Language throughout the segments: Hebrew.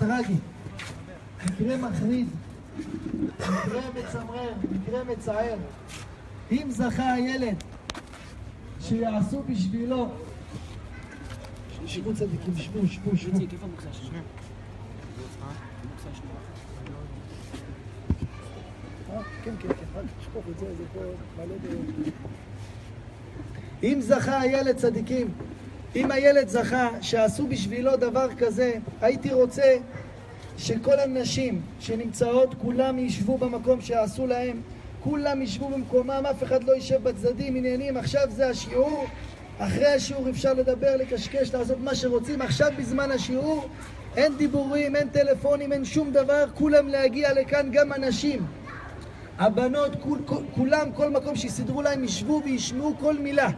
טרגי, מקרה מחריד, מקרה מצמרר, מקרה מצער. אם זכה הילד שיעשו בשבילו, שבו צדיקים, שבו. כן, שכוח את זה פה מלא ב... אם זכה הילד צדיקים, אם הילד זכה שעשו בשבילו דבר כזה, הייתי רוצה שכל הנשים שנמצאות, כולם ישבו במקום שעשו להם, כולם ישבו במקומם, אף אחד לא יישב בצדדים, עניינים. עכשיו זה השיעור, אחרי השיעור אפשר לדבר, לקשקש, לעשות מה שרוצים. עכשיו בזמן השיעור אין דיבורים, אין טלפונים, אין שום דבר, כולם להגיע לכאן, גם אנשים, הבנות, כולם, כל מקום שיסדרו להם, ישבו וישמעו כל מילה.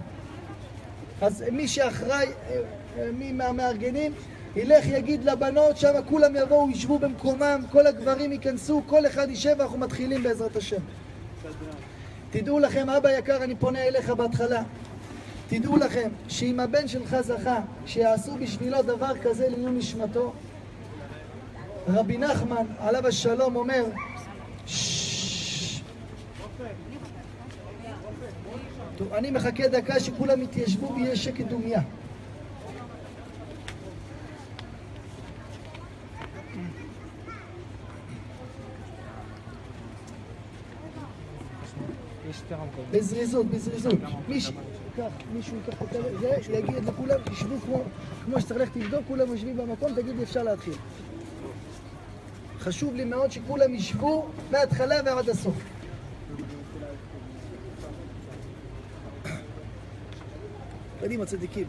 אז מי שאחראי, מי מהמארגנים, ילך יגיד לבנות, שם כולם יבואו, ישבו במקומם, כל הגברים ייכנסו, כל אחד יישב, אנחנו מתחילים בעזרת השם. תדעו לכם, אבא יקר, אני פונה אליך בהתחלה, תדעו לכם שאם הבן שלך זכה, שיעשו בשבילו דבר כזה לעילוי נשמתו, רבי נחמן עליו השלום אומר, טוב, אני מחכה דקה שכולם יתיישבו ויהיה שקט דומיה. בזריזות. מישהו ייקח את זה, יגיד לכולם, תשבו כמו שצריך, תבדוק, כולם יושבים במקום, תגיד לי אפשר להתחיל. חשוב לי מאוד שכולם ישבו מההתחלה ועד הסוף. קדימה צדיקים.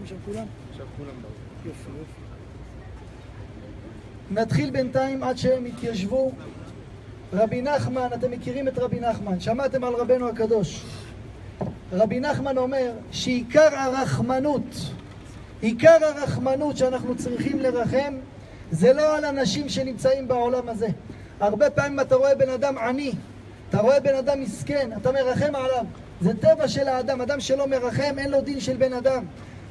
שם כולם? שם כולם באו. יופי. נתחיל בינתיים עד שהם יתיישבו. רבי נחמן, אתם מכירים את רבי נחמן, שמעתם על רבנו הקדוש. רבי נחמן אומר שעיקר הרחמנות שאנחנו צריכים לרחם, זה לא על אנשים שנמצאים בעולם הזה. הרבה פעמים אתה רואה בן אדם עני, אתה רואה בן אדם מסכן, אתה מרחם עליו. זה טבע של האדם, אדם שלא מרחם אין לו דין של בן אדם.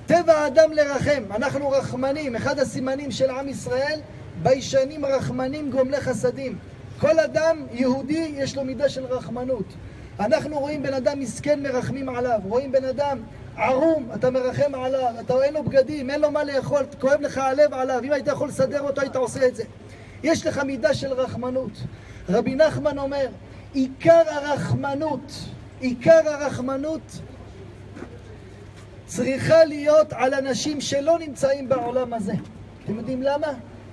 טבע האדם לרחם, אנחנו רחמנים, אחד הסימנים של עם ישראל, ביישנים רחמנים גומלי חסדים. כל אדם יהודי יש לו מידה של רחמנות. אנחנו רואים בן אדם מסכן מרחמים עליו, רואים בן אדם ערום, אתה מרחם עליו, אתה אין לו בגדים, אין לו מה לאכול, כואב לך הלב עליו, אם היית יכול לסדר אותו היית עושה את זה. יש לך מידה של רחמנות. רבי נחמן אומר, עיקר הרחמנות צריכה להיות על אנשים שלא נמצאים בעולם הזה. אתם יודעים למה?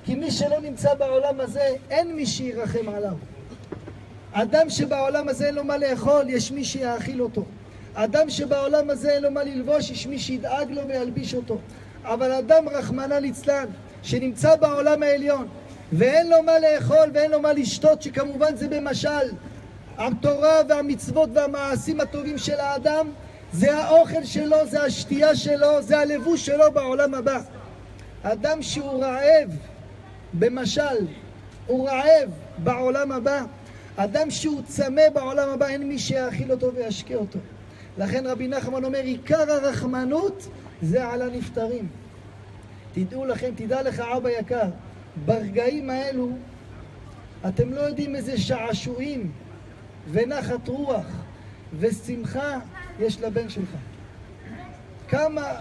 כי מי שלא נמצא בעולם הזה, אין מי שירחם עליו. אדם שבעולם הזה אין לו מה לאכול, יש מי שיאכיל אותו. אדם שבעולם הזה אין לו מה ללבוש, יש מי שידאג לו וילביש אותו. אבל אדם רחמנא ליצלן, שנמצא בעולם העליון, ואין לו מה לאכול ואין לו מה לשתות, שכמובן זה במשל, התורה והמצוות והמעשים הטובים של האדם, זה האוכל שלו, זה השתייה שלו, זה הלבוש שלו בעולם הבא. אדם שהוא רעב, במשל, הוא רעב בעולם הבא. אדם שהוא צמא בעולם הבא, אין מי שיאכיל אותו וישקה אותו. לכן רבי נחמן אומר, עיקר הרחמנות זה על הנפטרים. תדעו לכם, תדע לך אבא יקר, ברגעים האלו, אתם לא יודעים איזה שעשועים ונחת רוח ושמחה יש לבן שלך. כמה,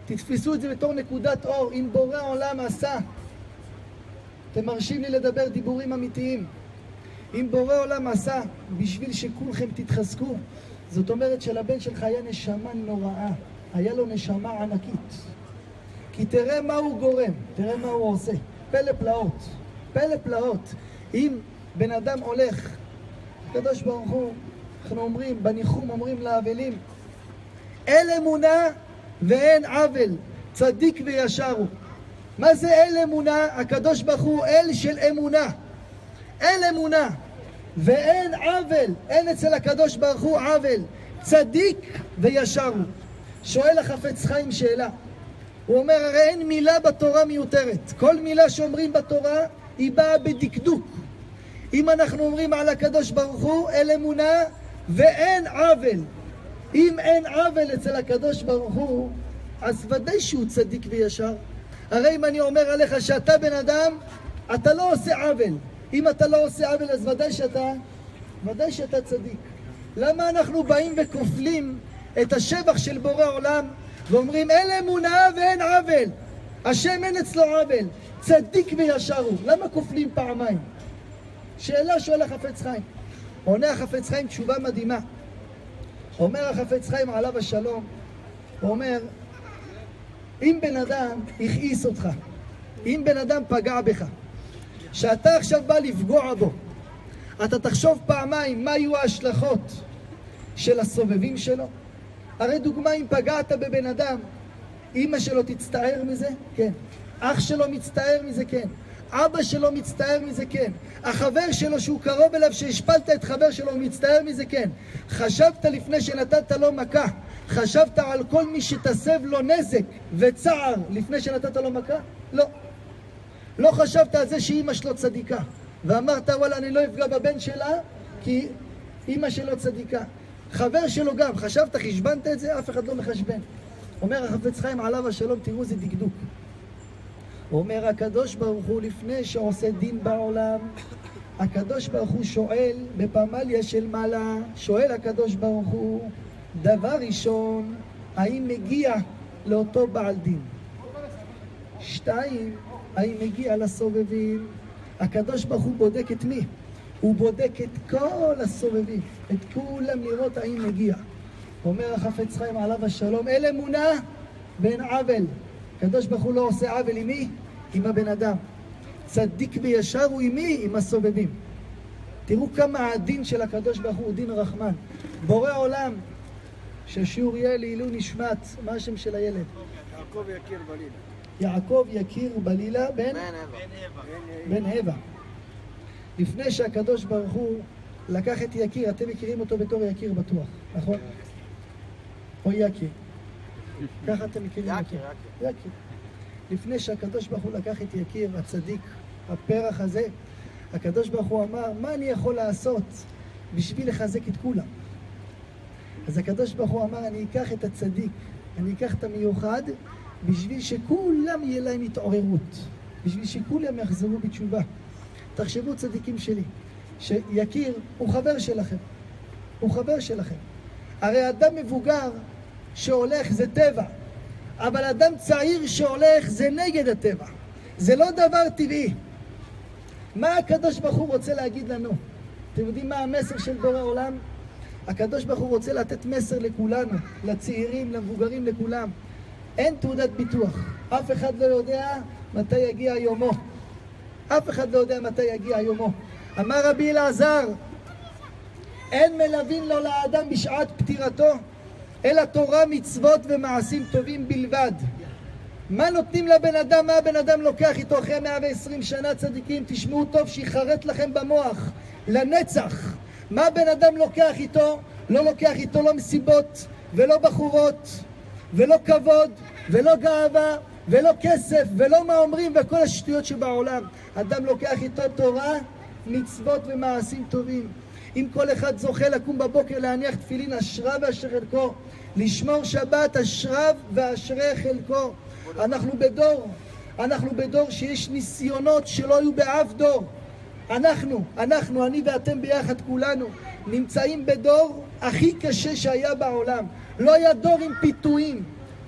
תתפסו את זה בתור נקודת אור, אם בורא עולם עשה, אתם מרשים לי לדבר דיבורים אמיתיים, אם בורא עולם עשה בשביל שכולכם תתחזקו, זאת אומרת שלבן שלך היה נשמה נוראה, היה לו נשמה ענקית. כי תראה מה הוא גורם, תראה מה הוא עושה, פלא פלאות. אם בן אדם הולך, הקדוש ברוך הוא, אנחנו אומרים, בניחום אומרים לאבלים, אל אמונה ואין עוול, צדיק וישר הוא. מה זה אל אמונה? הקדוש ברוך הוא אל של אמונה, אל אמונה, ואין עוול, אין אצל הקדוש ברוך הוא עוול, צדיק וישר הוא. שואל החפץ חיים שאלה, הוא אומר הרי אין מילה בתורה מיותרת, כל מילה שאומרים בתורה היא באה בדקדוק. אם אנחנו אומרים על הקדוש ברוך הוא אל אמונה ואין עוול, אם אין עוול אצל הקדוש ברוך הוא, אז ודאי שהוא צדיק וישר. הרי אם אני אומר עליך שאתה בן אדם, אתה לא עושה עוול. אם אתה לא עושה עוול, אז ודאי שאתה צדיק. למה אנחנו באים וכופלים את השבח של בורא עולם ואומרים אל אמונה ואין עוול, השם אין אצלו עוול, צדיק וישר הוא? למה כופלים פעמיים? שאלה שואל החפץ חיים. עונה החפץ חיים תשובה מדהימה. אומר החפץ חיים עליו השלום, הוא אומר, אם בן אדם הכעיס אותך, אם בן אדם פגע בך, שאתה עכשיו בא לפגוע בו, אתה תחשוב פעמיים מה יהיו ההשלכות של הסובבים שלו. הרי דוגמה, אם פגעת בבן אדם, אמא שלו תצטער מזה? כן. אח שלו מצטער מזה? כן. אבא שלו מצטער מזה? כן. החבר שלו שהוא קרוב אליו שהשפלת את חבר שלו הוא מצטער מזה? כן. חשבת לפני שנתת לו מכה, חשבת על כל מי שתסב לו נזק וצער לפני שנתת לו מכה? לא. לא חשבת על זה שאמא שלו צדיקה ואמרת וואלה אני לא אפגע בבן שלה כי אמא שלו צדיקה. חבר שלו גם, חשבת, חשבנת את זה? אף אחד לא מחשבן. אומר החפץ חיים עליו השלום, תראו זה דקדוק. אומר הקדוש ברוך הוא לפני שעושה דין בעולם, הקדוש ברוך הוא שואל בפמליה של מעלה, שואל הקדוש ברוך הוא דבר ראשון, האם מגיע לאותו בעל דין? 2, האם מגיע לסובבים? הקדוש ברוך הוא בודק את מי? הוא בודק את כל הסובבים, את כולם לראות האם מגיע. אומר החפץ חיים עליו השלום, אל אמונה ואין עוול. הקדוש ברוך הוא לא עושה עוול עם מי? עם הבן אדם. צדיק וישר הוא עם מי? עם הסובבים. תראו כמה הדין של הקדוש ברוך הוא דין רחמן. בורא עולם, ששיעור יהיה לעילוי נשמת, מה השם של הילד? יעקב יקיר בלילה. יעקב יקיר בלילה בן הווה. לפני שהקדוש ברוך הוא לקח את יקיר, אתם מכירים אותו בתור יקיר בטוח, נכון? או יקיר. ככה אתם מכירים יקיר. יקיר. לפני שהקדוש ברוך הוא לקח את יקיר, הצדיק, הפרח הזה, הקדוש ברוך הוא אמר, מה אני יכול לעשות בשביל לחזק את כולם? אז הקדוש ברוך הוא אמר, אני אקח את הצדיק, אני אקח את המיוחד, בשביל שכולם יהיה להם התעוררות, בשביל שכולם יחזרו בתשובה. תחשבו צדיקים שלי, שיקיר הוא חבר שלכם, הוא חבר שלכם. הרי אדם מבוגר שהולך זה טבע, אבל אדם צעיר שהולך זה נגד הטבע, זה לא דבר טבעי. מה הקדוש ברוך הוא רוצה להגיד לנו? אתם יודעים מה המסר של בורא עולם? הקדוש ברוך הוא רוצה לתת מסר לכולנו, לצעירים, למבוגרים, לכולם. אין תעודת ביטוח, אף אחד לא יודע מתי יגיע יומו, אף אחד לא יודע מתי יגיע יומו. אמר רבי אלעזר, אין מלווין לו לאדם בשעת פטירתו, אלא תורה, מצוות ומעשים טובים בלבד. מה נותנים לבן אדם? מה הבן אדם לוקח איתו אחרי 120 שנה? צדיקים, תשמעו טוב שיחרט לכם במוח, לנצח. מה בן אדם לוקח איתו? לא לוקח איתו לא מסיבות ולא בחורות ולא כבוד ולא גאווה ולא כסף ולא מה אומרים וכל השטויות שבעולם. אדם לוקח איתו תורה, מצוות ומעשים טובים. אם כל אחד זוכה לקום בבוקר להניח תפילין, אשריו ואשרי חלקו, לשמור שבת, אשריו ואשרי חלקו. אנחנו בדור שיש ניסיונות שלא היו באף דור. אני ואתם ביחד כולנו נמצאים בדור הכי קשה שהיה בעולם. לא היה דור עם פיתויים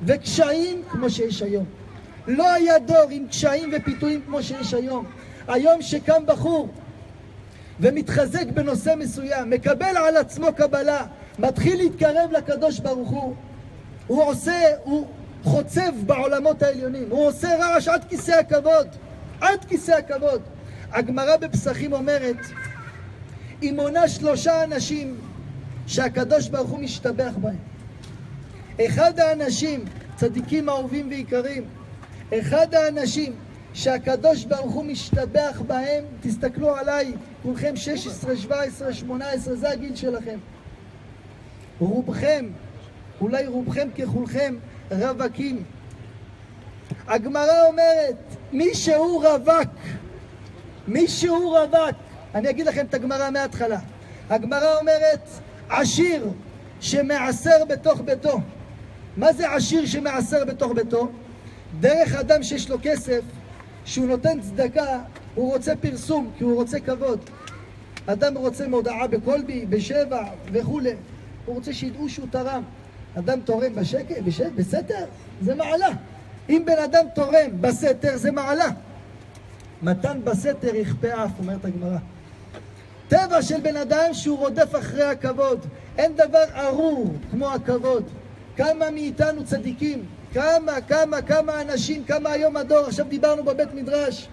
וקשיים כמו שיש היום. לא היה דור עם קשיים ופיתויים כמו שיש היום. היום שקם בחור ומתחזק בנושא מסוים, מקבל על עצמו קבלה, מתחיל להתקרב לקדוש ברוך הוא חוצב בעולמות העליונים, הוא עושה רעש עד כיסא הכבוד, עד כיסא הכבוד. הגמרא בפסחים אומרת, היא מונה 3 אנשים שהקדוש ברוך הוא משתבח בהם. אחד האנשים, צדיקים אהובים ויקרים, אחד האנשים שהקדוש ברוך הוא משתבח בהם, תסתכלו עליי, כולכם 16, 17, 18, זה הגיל שלכם. רובכם, אולי רובכם ככולכם, רווקים. הגמרא אומרת, מי שהוא רווק, אני אגיד לכם את הגמרא מההתחלה. הגמרא אומרת, עשיר שמעשר בתוך ביתו. מה זה עשיר שמעשר בתוך ביתו? דרך אדם שיש לו כסף, שהוא נותן צדקה, הוא רוצה פרסום, כי הוא רוצה כבוד. אדם רוצה מודעה בקולבי, בשבע וכו'. הוא רוצה שידעו שהוא תרם. אדם תורם בסתר, זה מעלה. אם בן אדם תורם בסתר, זה מעלה. מתן בסתר יכפה אף, אומרת הגמרא. טבע של בן אדם שהוא רודף אחרי הכבוד. אין דבר ארור כמו הכבוד. כמה מאיתנו צדיקים, כמה אנשים, כמה היום הדור. עכשיו דיברנו בבית מדרש.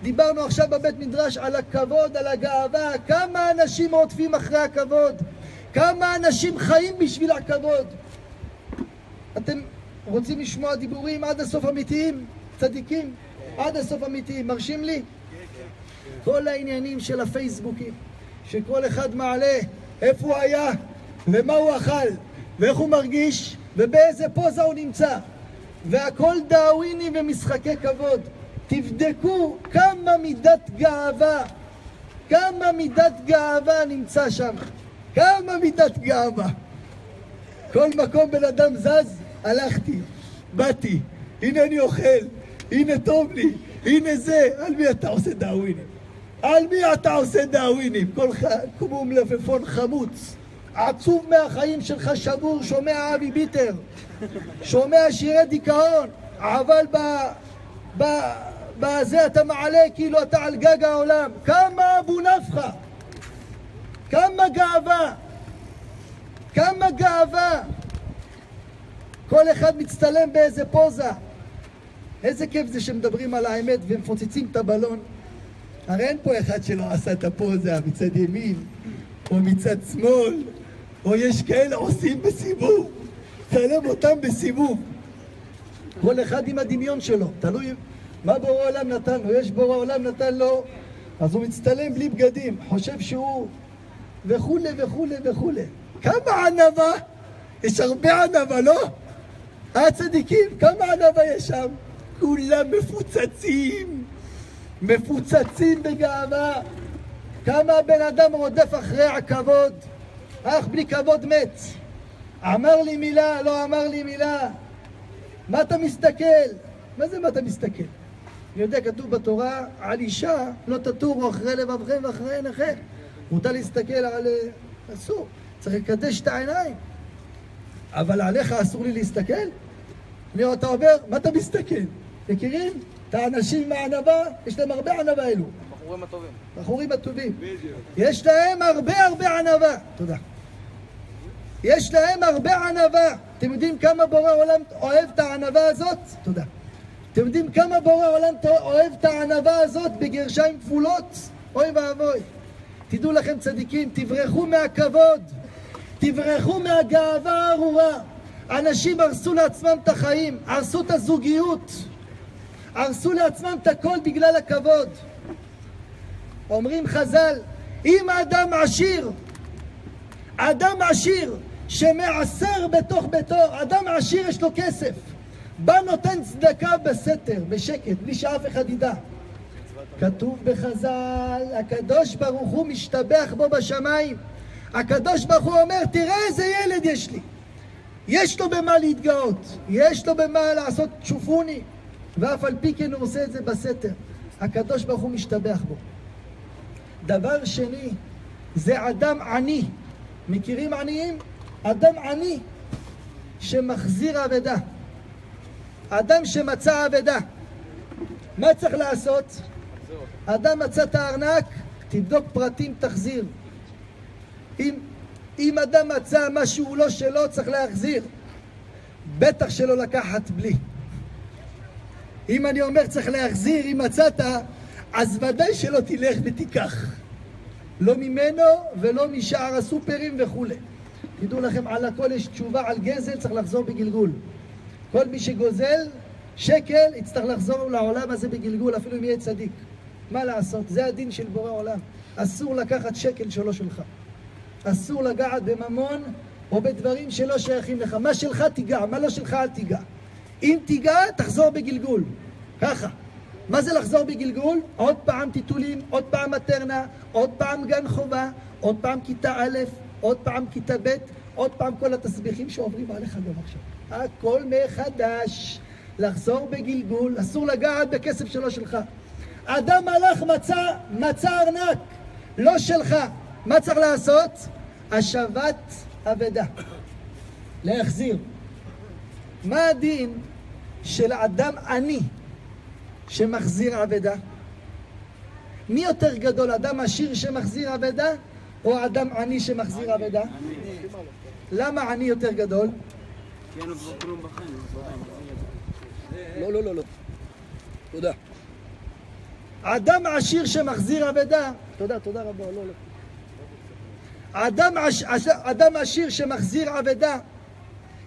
דיברנו עכשיו בבית מדרש על הכבוד, על הגאווה. כמה אנשים רודפים אחרי הכבוד. כמה אנשים חיים בשביל הכבוד. אתם רוצים לשמוע דיבורים עד הסוף אמיתיים? צדיקים? עד הסוף אמיתיים. מרשים לי? כל העניינים של הפייסבוקים, שכל אחד מעלה איפה הוא היה, ומה הוא אכל, ואיך הוא מרגיש, ובאיזה פוזה הוא נמצא. והכל דאווינים ומשחקי כבוד. תבדקו כמה מידת גאווה נמצא שם. כמה מידת גאווה. כל מקום בן אדם זז, הלכתי, באתי, הנה אני אוכל, הנה טוב לי, הנה זה. על מי אתה עושה דאווינים? על מי אתה עושה דאווינים? כמו מלפפון חמוץ, עצוב מהחיים שלך, שבור, שומע אבי ביטר, שומע שירי דיכאון, אבל בזה אתה מעלה כאילו אתה על גג העולם. כמה אבו נפחה, כמה גאווה. כל אחד מצטלם באיזה פוזה. איזה כיף זה שמדברים על האמת ומפוצצים את הבלון. הרי אין פה אחד שלא עשה את הפוזה מצד ימין או מצד שמאל, או יש כאלה עושים בסיבוב, צלם אותם בסיבוב. כל אחד עם הדמיון שלו, תלוי מה בורא עולם נתן לו. יש בורא עולם נתן לו, אז הוא מצטלם בלי בגדים, חושב שהוא וכו' וכו' וכו'. כמה ענבה? יש הרבה ענבה, לא? הצדיקים, כמה ענבה יש שם? כולם מפוצצים בגאווה. כמה בן אדם רודף אחרי הכבוד, אך בלי כבוד מת. אמר לי מילה, לא אמר לי מילה. מה אתה מסתכל? מה זה מה אתה מסתכל? אני יודע, כתוב בתורה על אישה לא תטורו אחרי לבבכם ואחרי עיניכם. מותר להסתכל על... אסור, צריך לקדש את העיניים. אבל עליך אסור לי להסתכל? אתה עובר, מה אתה מסתכל? מכירים? את האנשים מהענבה, יש להם הרבה ענבה אלו. בחורים הטובים. יש להם הרבה ענבה. תודה. יש להם הרבה ענבה. אתם יודעים כמה בורא עולם אוהב את הענבה הזאת? תודה. אתם יודעים כמה בורא עולם אוהב את הענבה הזאת בגרשיים כפולות? אוי ואבוי. תדעו לכם צדיקים, תברחו מהכבוד. תברחו מהגאווה הארורה. אנשים הרסו לעצמם את החיים, הרסו את הזוגיות, הרסו לעצמם את הכל בגלל הכבוד. אומרים חז"ל, אם אדם עשיר שמעשר בתוך ביתו, אדם עשיר יש לו כסף, בא נותן צדקה בסתר, בשקט, בלי שאף אחד ידע. כתוב בחז"ל, הקדוש ברוך הוא משתבח בו בשמיים. הקדוש ברוך הוא אומר, תראה איזה ילד יש לי. יש לו במה להתגאות, יש לו במה לעשות שופוני, ואף על פי כן הוא עושה את זה בסתר. הקדוש ברוך הוא משתבח בו. דבר שני, זה אדם עני. מכירים עניים? אדם עני שמחזיר אבדה. אדם שמצא אבדה. מה צריך לעשות? אדם מצא את הארנק, תבדוק פרטים, תחזיר. אם אדם מצא משהו לא שלו, צריך להחזיר. בטח שלא לקחת בלי. אם אני אומר צריך להחזיר, אם מצאת, אז ודאי שלא תלך ותיקח. לא ממנו ולא משאר הסופרים וכו'. תדעו לכם, על הכל יש תשובה, על גזל צריך לחזור בגלגול. כל מי שגוזל שקל יצטרך לחזור לעולם הזה בגלגול, אפילו אם יהיה צדיק. מה לעשות? זה הדין של בורא עולם. אסור לקחת שקל שלא שלך. אסור לגעת בממון או בדברים שלא שייכים לך. מה שלך תיגע, מה לא שלך אל תיגע. אם תיגע, תחזור בגלגול. ככה. מה זה לחזור בגלגול? עוד פעם טיטולים, עוד פעם מטרנה, עוד פעם גן חובה, עוד פעם כיתה א', עוד פעם כיתה ב', עוד פעם כל התסביכים שעוברים עליך גם עכשיו. הכל מחדש. לחזור בגלגול, אסור לגעת בכסף שלא שלך. אדם הלך מצא ארנק, לא שלך. מה צריך לעשות? השבת אבדה. להחזיר. מה הדין של אדם עני שמחזיר אבדה? מי יותר גדול, אדם עשיר שמחזיר אבדה או אדם עני שמחזיר אבדה? למה עני יותר גדול? לא. תודה. אדם עשיר שמחזיר אבדה, תודה רבה, לא. אדם עשיר שמחזיר אבדה,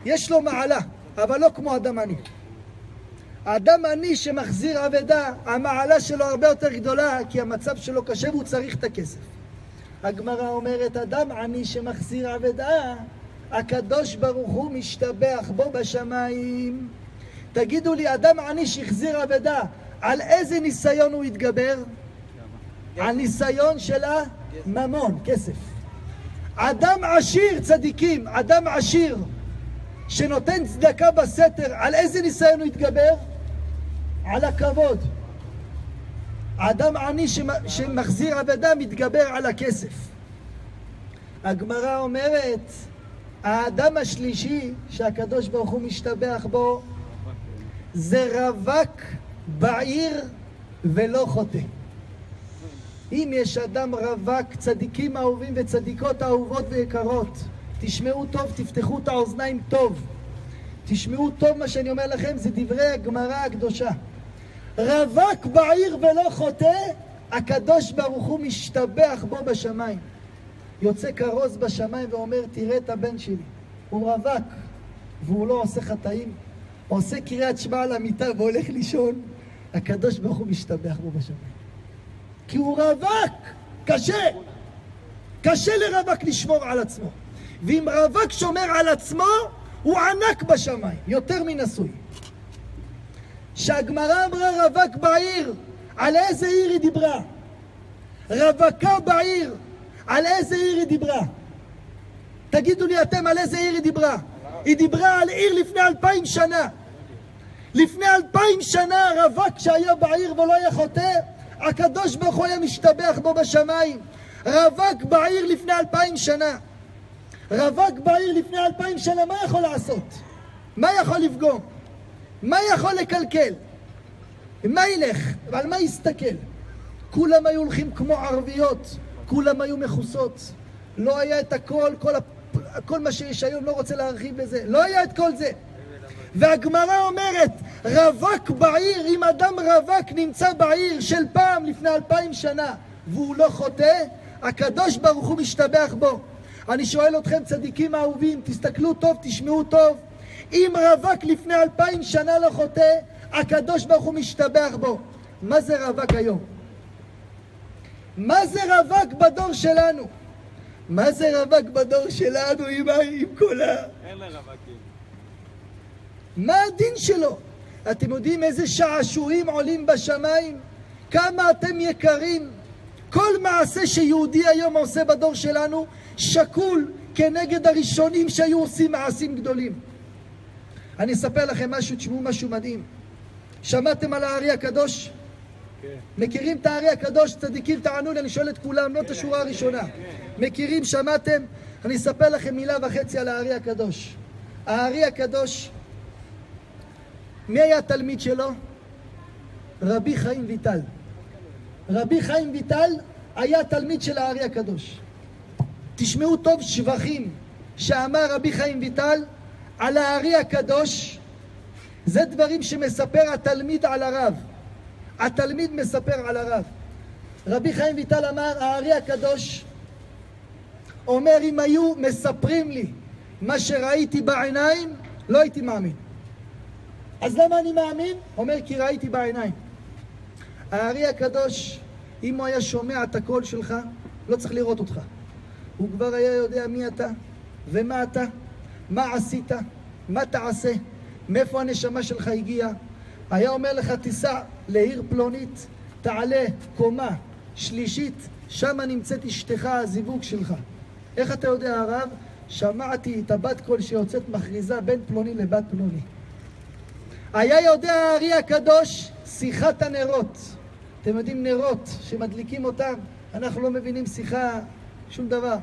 יש לו מעלה, אבל לא כמו אדם עני. אדם עני שמחזיר אבדה, המעלה שלו הרבה יותר גדולה, כי המצב שלו קשה והוא צריך את הכסף. הגמרא אומרת, אדם עני שמחזיר אבדה, הקדוש ברוך הוא משתבח בו בשמיים. תגידו לי, אדם עני שהחזיר אבדה, על איזה ניסיון הוא יתגבר? על ניסיון של הממון, כסף. אדם עשיר, צדיקים, אדם עשיר שנותן צדקה בסתר, על איזה ניסיון הוא יתגבר? על הכבוד. אדם עני שמחזיר אבדה מתגבר על הכסף. הגמרא אומרת, האדם השלישי שהקדוש ברוך הוא משתבח בו זה רווק בעיר ולא חוטא. אם יש אדם רווק, צדיקים אהובים וצדיקות אהובות ויקרות, תשמעו טוב, תפתחו את האוזניים טוב, תשמעו טוב מה שאני אומר לכם, זה דברי הגמרא הקדושה. רווק בעיר ולא חוטא, הקדוש ברוך הוא משתבח בו בשמיים. יוצא כרוז בשמיים ואומר, תראה את הבן שלי, הוא רווק והוא לא עושה חטאים, עושה קריאת שמע על המיטה והולך לישון, הקדוש ברוך הוא משתבח בו בשמיים. כי הוא רווק, קשה לרווק לשמור על עצמו. ואם רווק שומר על עצמו, הוא ענק בשמיים, יותר מנשוי. שהגמרא אמרה רווק בעיר, על איזה עיר היא דיברה? רווקה בעיר, על איזה עיר היא דיברה? תגידו לי אתם, על איזה עיר היא דיברה? היא דיברה על עיר לפני 2000 שנה. לפני 2000 שנה רווק שהיה בעיר ולא היה חוטא, הקדוש ברוך הוא היה משתבח בו בשמיים. רווק בעיר לפני 2000 שנה. רווק בעיר לפני 2000 שנה, מה יכול לעשות? מה יכול לפגום? מה יכול לקלקל? מה ילך? ועל מה יסתכל? כולם היו הולכים כמו ערביות, כולם היו מחוסות. לא היה את הכל, כל מה שיש היום, לא רוצה להרחיב בזה. לא היה את כל זה. והגמרא אומרת, רווק בעיר, אם אדם רווק נמצא בעיר של פעם לפני 2000 שנה, והוא לא חוטא, הקדוש ברוך הוא משתבח בו. אני שואל אתכם, צדיקים אהובים, תסתכלו טוב, תשמעו טוב. אם רווק לפני 2000 שנה לא חוטא, הקדוש ברוך הוא משתבח בו. מה זה רווק היום? מה זה רווק בדור שלנו? מה זה רווק בדור שלנו עם כל אין לרווקים. מה הדין שלו? אתם יודעים איזה שעשועים עולים בשמיים? כמה אתם יקרים? כל מעשה שיהודי היום עושה בדור שלנו שקול כנגד הראשונים שהיו עושים מעשים גדולים. אני אספר לכם משהו, תשמעו משהו מדהים. שמעתם על הארי הקדוש? כן. מכירים את הארי הקדוש? צדיקים תענו לי, אני שואל את כולם, לא את השורה הראשונה. מכירים, שמעתם? אני אספר לכם מילה וחצי על הארי הקדוש. הארי הקדוש, מי היה התלמיד שלו? רבי חיים ויטל. רבי חיים ויטל היה תלמיד של הארי הקדוש. תשמעו טוב שבחים שאמר רבי חיים ויטל על הארי הקדוש. זה דברים שמספר התלמיד על הרב. התלמיד מספר על הרב. רבי חיים ויטל אמר, הארי הקדוש אומר, אם היו מספרים לי מה שראיתי בעיניים, לא הייתי מאמין. אז למה אני מאמין? אומר, כי ראיתי בעיניים. הארי הקדוש, אם הוא היה שומע את הקול שלך, לא צריך לראות אותך. הוא כבר היה יודע מי אתה, ומה אתה, מה עשית, מה תעשה, מאיפה הנשמה שלך הגיעה. היה אומר לך, תיסע לעיר פלונית, תעלה קומה שלישית, שם נמצאת אשתך, הזיווג שלך. איך אתה יודע, הרב? שמעתי את הבת קול שיוצאת מכריזה בין פלוני לבת פלוני. היה יודע הארי הקדוש שיחת הנרות. אתם יודעים, נרות שמדליקים אותם, אנחנו לא מבינים שיחה, שום דבר.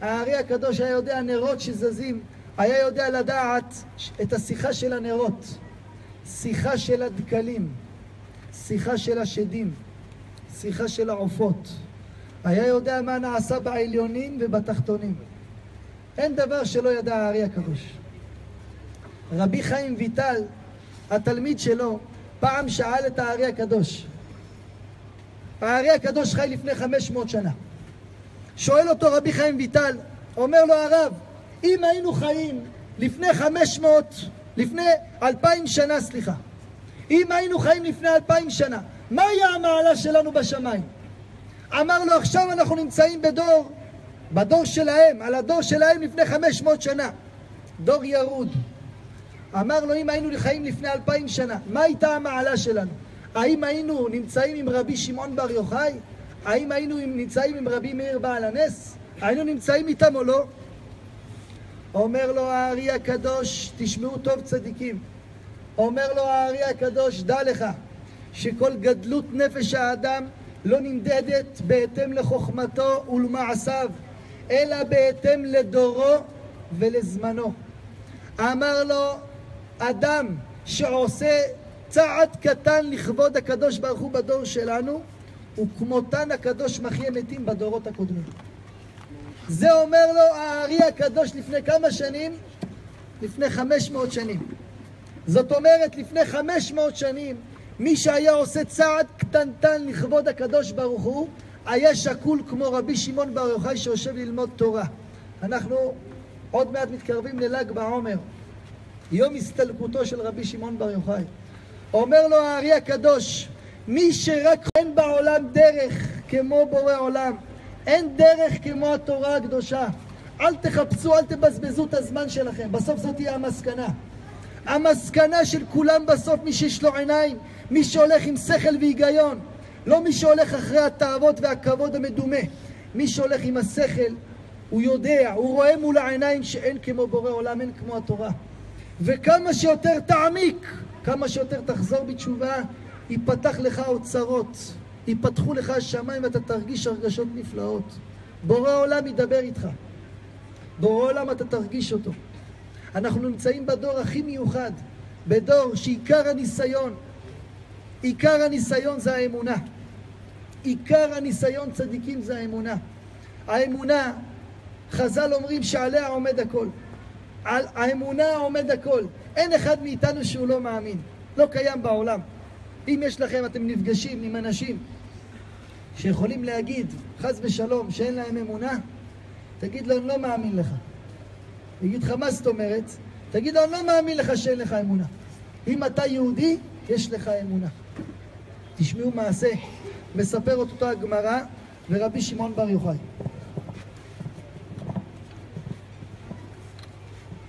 הארי הקדוש היה יודע נרות שזזים, היה יודע לדעת את השיחה של הנרות, שיחה של הדקלים, שיחה של השדים, שיחה של העופות. היה יודע מה נעשה בעליונים ובתחתונים. אין דבר שלא ידע הארי הקדוש. רבי חיים ויטל, התלמיד שלו, פעם שאל את הארי הקדוש. הארי הקדוש חי לפני 500 שנה. שואל אותו רבי חיים ויטל, אומר לו הרב, אם היינו חיים לפני 2000 שנה, סליחה. אם היינו חיים לפני 2000 שנה, מה היה המעלה שלנו בשמיים? אמר לו, עכשיו אנחנו נמצאים בדור שלהם, על הדור שלהם לפני 500 שנה. דור ירוד. אמר לו, אם היינו חיים לפני 2000 שנה, מה הייתה המעלה שלנו? האם היינו נמצאים עם רבי שמעון בר יוחאי? האם היינו נמצאים עם רבי מאיר בעל הנס? היינו נמצאים איתם או לא? אומר לו הארי הקדוש, תשמעו טוב צדיקים, אומר לו הארי הקדוש, דע לך שכל גדלות נפש האדם לא נמדדת בהתאם לחוכמתו ולמעשיו, אלא בהתאם לדורו ולזמנו. אמר לו, אדם שעושה צעד קטן לכבוד הקדוש ברוך הוא בדור שלנו, וכמותן הקדוש מחיה מתים בדורות הקודמים. זה אומר לו הארי הקדוש לפני כמה שנים? לפני 500 שנים. זאת אומרת, לפני 500 שנים, מי שהיה עושה צעד קטנטן לכבוד הקדוש ברוך הוא, היה שקול כמו רבי שמעון בר יוחאי שיושב ללמוד תורה. אנחנו עוד מעט מתקרבים לל"ג בעומר, יום הסתלקותו של רבי שמעון בר יוחאי. אומר לו הארי הקדוש, מי שרק אין בעולם דרך כמו בורא עולם, אין דרך כמו התורה הקדושה. אל תחפשו, אל תבזבזו את הזמן שלכם. בסוף זאת תהיה המסקנה. המסקנה של כולם בסוף, מי שיש לו עיניים, מי שהולך עם שכל והיגיון, לא מי שהולך אחרי התאוות והכבוד המדומה. מי שהולך עם השכל, הוא יודע, הוא רואה מול העיניים שאין כמו בורא עולם, אין כמו התורה. וכמה שיותר תעמיק, כמה שיותר תחזור בתשובה, ייפתח לך אוצרות, ייפתחו לך השמיים ואתה תרגיש הרגשות נפלאות. בורא עולם ידבר איתך, בורא עולם אתה תרגיש אותו. אנחנו נמצאים בדור הכי מיוחד, בדור שעיקר הניסיון, עיקר הניסיון זה האמונה. עיקר הניסיון צדיקים זה האמונה. האמונה, חז"ל אומרים שעליה עומד הכל. על האמונה עומד הכל. אין אחד מאיתנו שהוא לא מאמין. לא קיים בעולם. אם יש לכם, אתם נפגשים עם אנשים שיכולים להגיד, חס ושלום, שאין להם אמונה, תגיד לו, אני לא מאמין לך. יגיד לך, מה זאת אומרת? תגיד לו, אני לא מאמין לך שאין לך אמונה. אם אתה יהודי, יש לך אמונה. תשמעו מעשה, מספר אותו הגמרא ורבי שמעון בר יוחאי.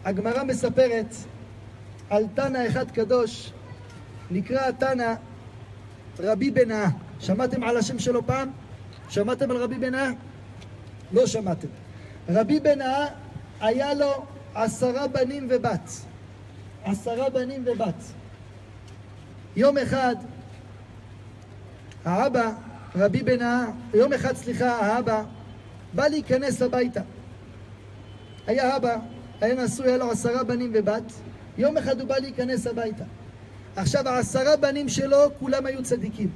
הגמרא מספרת על תנא אחד קדוש, נקרא התנא רבי בנאה. שמעתם על השם שלו פעם? שמעתם על רבי בנאה? לא שמעתם. רבי בנאה היה לו 10 בנים ובת. 10 בנים ובת. יום אחד האבא, רבי בנאה, האבא בא להיכנס הביתה. היה אבא, היה נשוי, היה לו 10 בנים ובת. יום אחד הוא בא להיכנס הביתה. עכשיו 10 בנים שלו כולם היו צדיקים.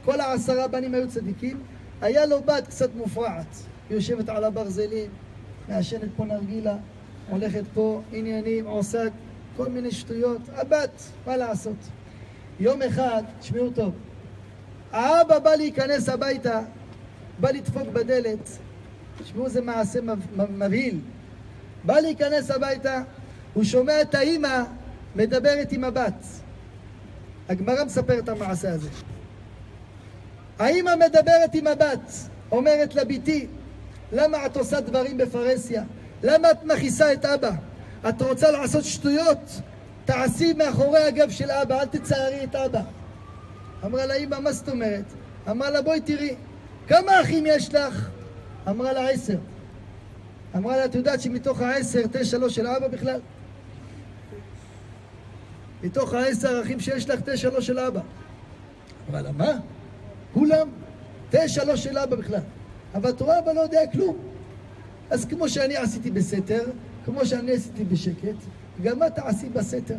כל 10 בנים היו צדיקים. היה לו בת קצת מופרעת. היא יושבת על הברזלים, מעשנת פה נרגילה, הולכת פה עניינים, עושה כל מיני שטויות. הבת, מה לעשות? יום אחד, תשמעו טוב, האבא בא להיכנס הביתה, בא לדפוק בדלת. תשמעו, זה מעשה מבהיל. בא להיכנס הביתה, הוא שומע את האמא מדברת עם הבת. הגמרא מספר את המעשה הזה. האמא מדברת עם הבת, אומרת לה, ביתי, למה את עושה דברים בפרהסיה? למה את מכעיסה את אבא? את רוצה לעשות שטויות? תעשי מאחורי הגב של אבא, אל תצערי את אבא. אמרה לה, אמא, מה זאת אומרת? אמרה לה, בואי תראי, כמה אחים יש לך? אמרה לה, 10. אמרה לה, את יודעת שמתוך 10, 9 לא של אבא בכלל? מתוך 10 אחים שיש לך, 9 לא של אבא. אמרה לה, מה? כולם? 9 לא של אבא בכלל. אבל את רואה, אבא לא יודע כלום. אז כמו שאני עשיתי בסתר, כמו שאני עשיתי בשקט, גם את תעשי בסתר.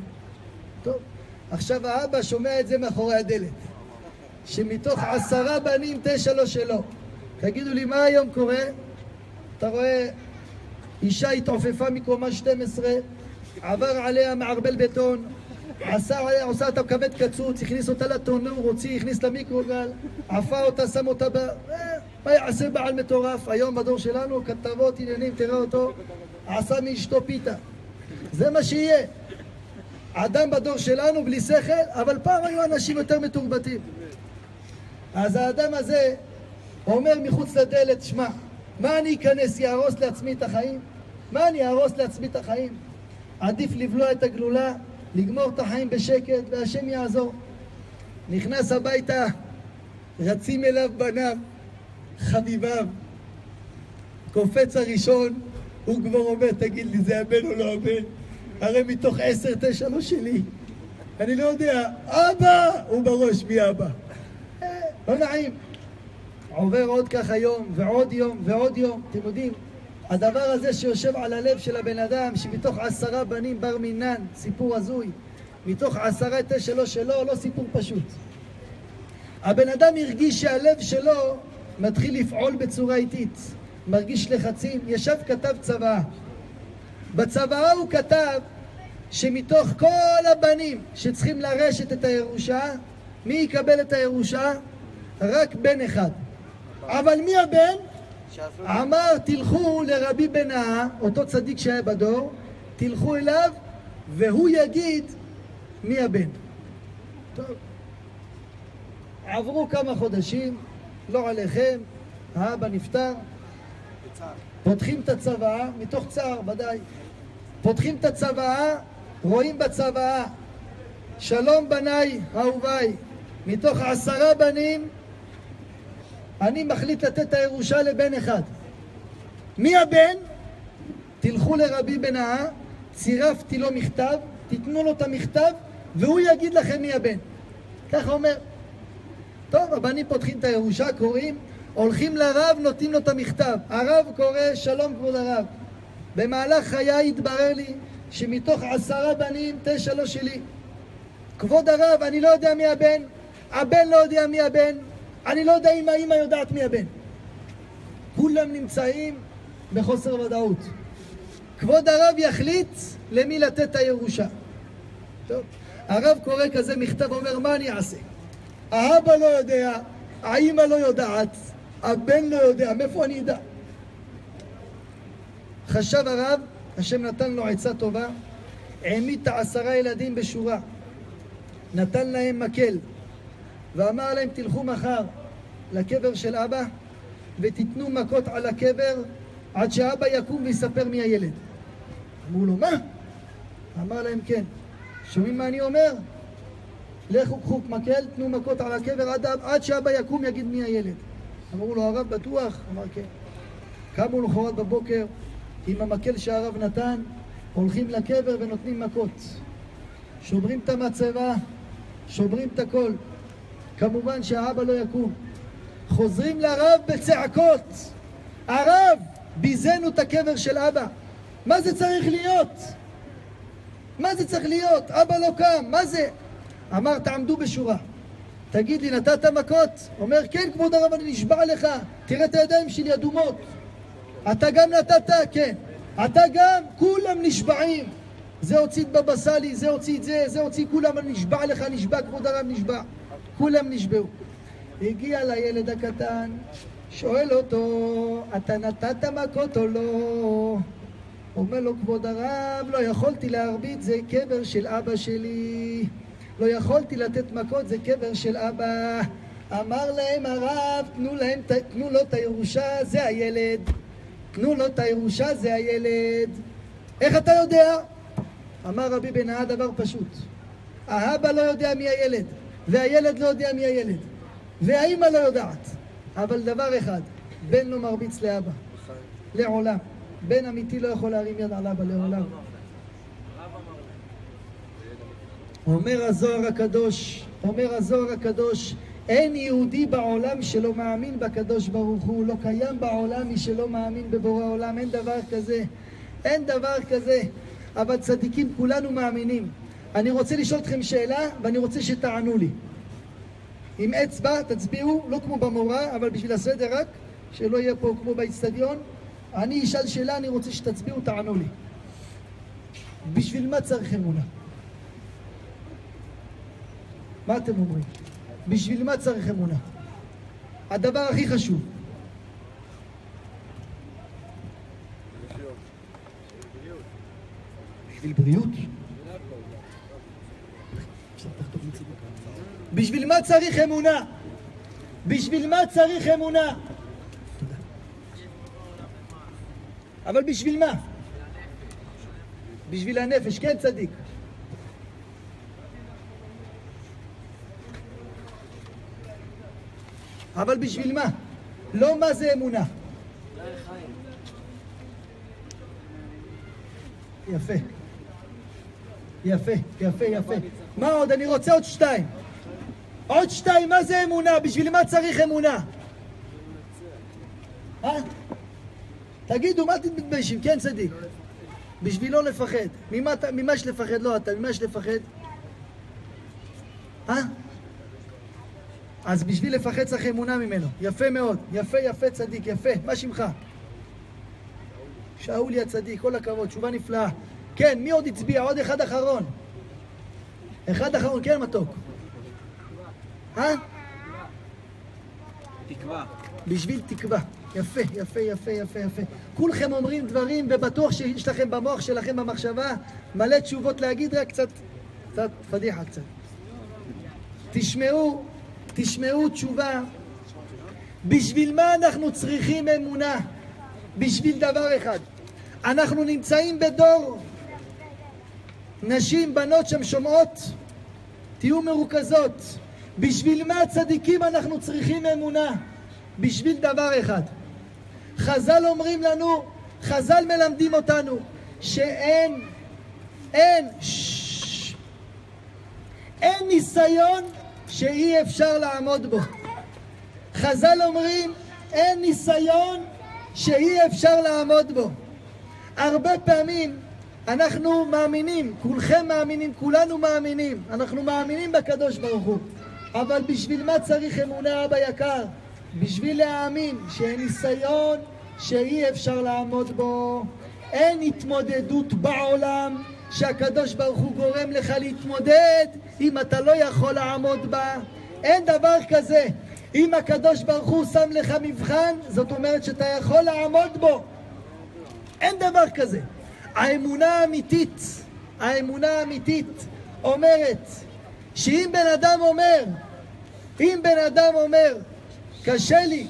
טוב, עכשיו האבא שומע את זה מאחורי הדלת, שמתוך 10 בנים 9 לא שלו. תגידו לי, מה היום קורה? אתה רואה, אישה התעופפה מקומה 12, עבר עליה מערבל בטון, עושה אותה כבד קצוץ, הכניס אותה לתנור, הוציא, הכניס למיקרוגל, עפה אותה, שם אותה מה יעשה בעל מטורף? היום בדור שלנו, כתבות, עניינים, תראה אותו, עשה מאשתו פיתה. זה מה שיהיה. אדם בדור שלנו בלי שכל, אבל פעם היו אנשים יותר מתורבתים. אז האדם הזה אומר מחוץ לדלת, שמע, מה אני אכנס, יהרוס לעצמי את החיים? מה אני אהרוס לעצמי את החיים? עדיף לבלוע את הגלולה, לגמור את החיים בשקט, והשם יעזור. נכנס הביתה, רצים אליו בניו, חביביו. קופץ הראשון, הוא כבר אומר, תגיד לי, זה הבן או לא הבן? הרי מתוך 10, 9 לא שלי. אני לא יודע, אבא! הוא בראש, מי אבא? לא נעים. עובר עוד ככה יום, ועוד יום, ועוד יום. אתם יודעים, הדבר הזה שיושב על הלב של הבן אדם, שמתוך 10 בנים בר מינן, סיפור הזוי, מתוך 10, 9 לא שלו, לא סיפור פשוט. הבן אדם הרגיש שהלב שלו מתחיל לפעול בצורה איטית, מרגיש לחצים, ישב כתב צוואה. בצוואה הוא כתב שמתוך כל הבנים שצריכים לרשת את הירושה, מי יקבל את הירושה? רק בן אחד. אבל מי הבן? אמר, תלכו לרבי בנאה, אותו צדיק שהיה בדור, תלכו אליו והוא יגיד מי הבן. טוב. עברו כמה חודשים, לא עליכם, האבא נפטר, פותחים את הצוואה, מתוך צער ודאי, פותחים את הצוואה, רואים בצוואה, שלום בניי אהוביי, מתוך 10 בנים, אני מחליט לתת את הירושה לבן אחד. מי הבן? תלכו לרבי בנאה, צירפתי לו מכתב, תיתנו לו את המכתב, והוא יגיד לכם מי הבן. ככה אומר. טוב, הבנים פותחים את הירושה, קוראים, הולכים לרב, נותנים לו את המכתב. הרב קורא, שלום כבוד הרב. במהלך חיי התברר לי שמתוך 10 בנים, 9 לא שלי. כבוד הרב, אני לא יודע מי הבן, הבן לא יודע מי הבן, אני לא יודע אם האמא יודעת מי הבן. כולם נמצאים בחוסר ודאות. כבוד הרב יחליט למי לתת את הירושה. טוב, הרב קורא כזה מכתב, אומר, מה אני אעשה? האבא לא יודע, האמא לא יודעת, הבן לא יודע, מאיפה אני אדע? חשב הרב, השם נתן לו עצה טובה, העמיד את 10 ילדים בשורה, נתן להם מקל, ואמר להם, תלכו מחר לקבר של אבא, ותיתנו מכות על הקבר, עד שאבא יקום ויספר מי הילד. אמרו לו, מה? אמר להם, כן. שומעים מה אני אומר? לכו קחו מקל, תנו מכות על הקבר עד שאבא יקום יגיד מי הילד. אמרו לו, הרב בטוח? אמר כן. קמו למחרת בבוקר עם המקל שהרב נתן, הולכים לקבר ונותנים מכות. שוברים את המצבה, שוברים את הכל. כמובן שהאבא לא יקום. חוזרים לרב בצעקות. הרב, ביזנו את הקבר של אבא. מה זה צריך להיות? מה זה צריך להיות? אבא לא קם, מה זה? אמר, תעמדו בשורה. תגיד לי, נתת מכות? אומר, כן, כבוד הרב, אני נשבע לך. תראה את הידיים שלי אדומות. אתה גם נתת? כן. אתה גם? כולם נשבעים. זה הוציא את בבא סאלי, זה הוציא את זה, זה הוציא, כולם, אני נשבע לך, נשבע, כבוד הרב, נשבע. כולם נשבעו. הגיע לילד הקטן, שואל אותו, אתה נתת מכות או לא? אומר לו, כבוד הרב, לא יכולתי להרביץ, זה קבר של אבא שלי. לא יכולתי לתת מכות, זה קבר של אבא. אמר להם הרב, תנו לו את הירושה, זה הילד. תנו לו את הירושה, זה הילד. איך אתה יודע? אמר רבי בנאה דבר פשוט. האבא לא יודע מי הילד, והילד לא יודע מי הילד, והאמא לא יודעת. אבל דבר אחד, בן לא מרביץ לאבא. לעולם. בן אמיתי לא יכול להרים יד על אבא לעולם. אומר הזוהר הקדוש, אין יהודי בעולם שלא מאמין בקדוש ברוך הוא. לא קיים בעולם מי שלא מאמין בבורא עולם. אין דבר כזה. אין דבר כזה. אבל צדיקים כולנו מאמינים. אני רוצה לשאול אתכם שאלה ואני רוצה שתענו לי. עם אצבע תצביעו, לא כמו במורה, אבל בשביל הסדר רק, שלא יהיה פה כמו באצטדיון. אני אשאל שאלה, אני רוצה שתצביעו, תענו לי. בשביל מה צריך אמונה? מה אתם אומרים? בשביל מה צריך אמונה? הדבר הכי חשוב. בשביל בריאות? בשביל מה צריך אמונה? בשביל מה צריך אמונה? אבל בשביל מה? בשביל הנפש, כן צדיק. אבל בשביל מה? לא מה זה אמונה. יפה. יפה, יפה, יפה. מה עוד? אני רוצה עוד שתיים. עוד שתיים, מה זה אמונה? בשביל מה צריך אמונה? תגידו, מה אתם מתביישים? כן צדיק. בשביל לא לפחד. ממה יש לפחד? לא אתה, ממה יש לפחד? אז בשביל לפחד צריך אמונה ממנו. יפה מאוד. יפה, יפה צדיק, יפה. מה שמך? שאולי הצדיק, כל הכבוד, תשובה נפלאה. כן, מי עוד הצביע? עוד אחד אחרון. אחד אחרון, כן מתוק. תקווה. בשביל תקווה. יפה, יפה, יפה, יפה, יפה. כולכם אומרים דברים, ובטוח שיש לכם במוח שלכם במחשבה מלא תשובות להגיד, רק קצת פדיחה קצת. תשמעו תשובה. בשביל מה אנחנו צריכים אמונה? בשביל דבר אחד. אנחנו נמצאים בדור, נשים, בנות שם שומעות, תהיו מרוכזות. בשביל מה צדיקים אנחנו צריכים אמונה? בשביל דבר אחד. חז"ל אומרים לנו, חז"ל מלמדים אותנו, שאין ניסיון שאי אפשר לעמוד בו. חז"ל אומרים, אין ניסיון שאי אפשר לעמוד בו. הרבה פעמים אנחנו מאמינים, כולכם מאמינים, כולנו מאמינים, אנחנו מאמינים בקדוש ברוך הוא. אבל בשביל מה צריך אמונה, אבא יקר? בשביל להאמין שאין ניסיון שאי אפשר לעמוד בו. אין התמודדות בעולם שהקדוש ברוך הוא גורם לך להתמודד אם אתה לא יכול לעמוד בה. אין דבר כזה. אם הקדוש ברוך הוא שם לך מבחן, זאת אומרת שאתה יכול לעמוד בו. אין דבר כזה. האמונה האמיתית אומרת שאם בן אדם אומר, קשה לי,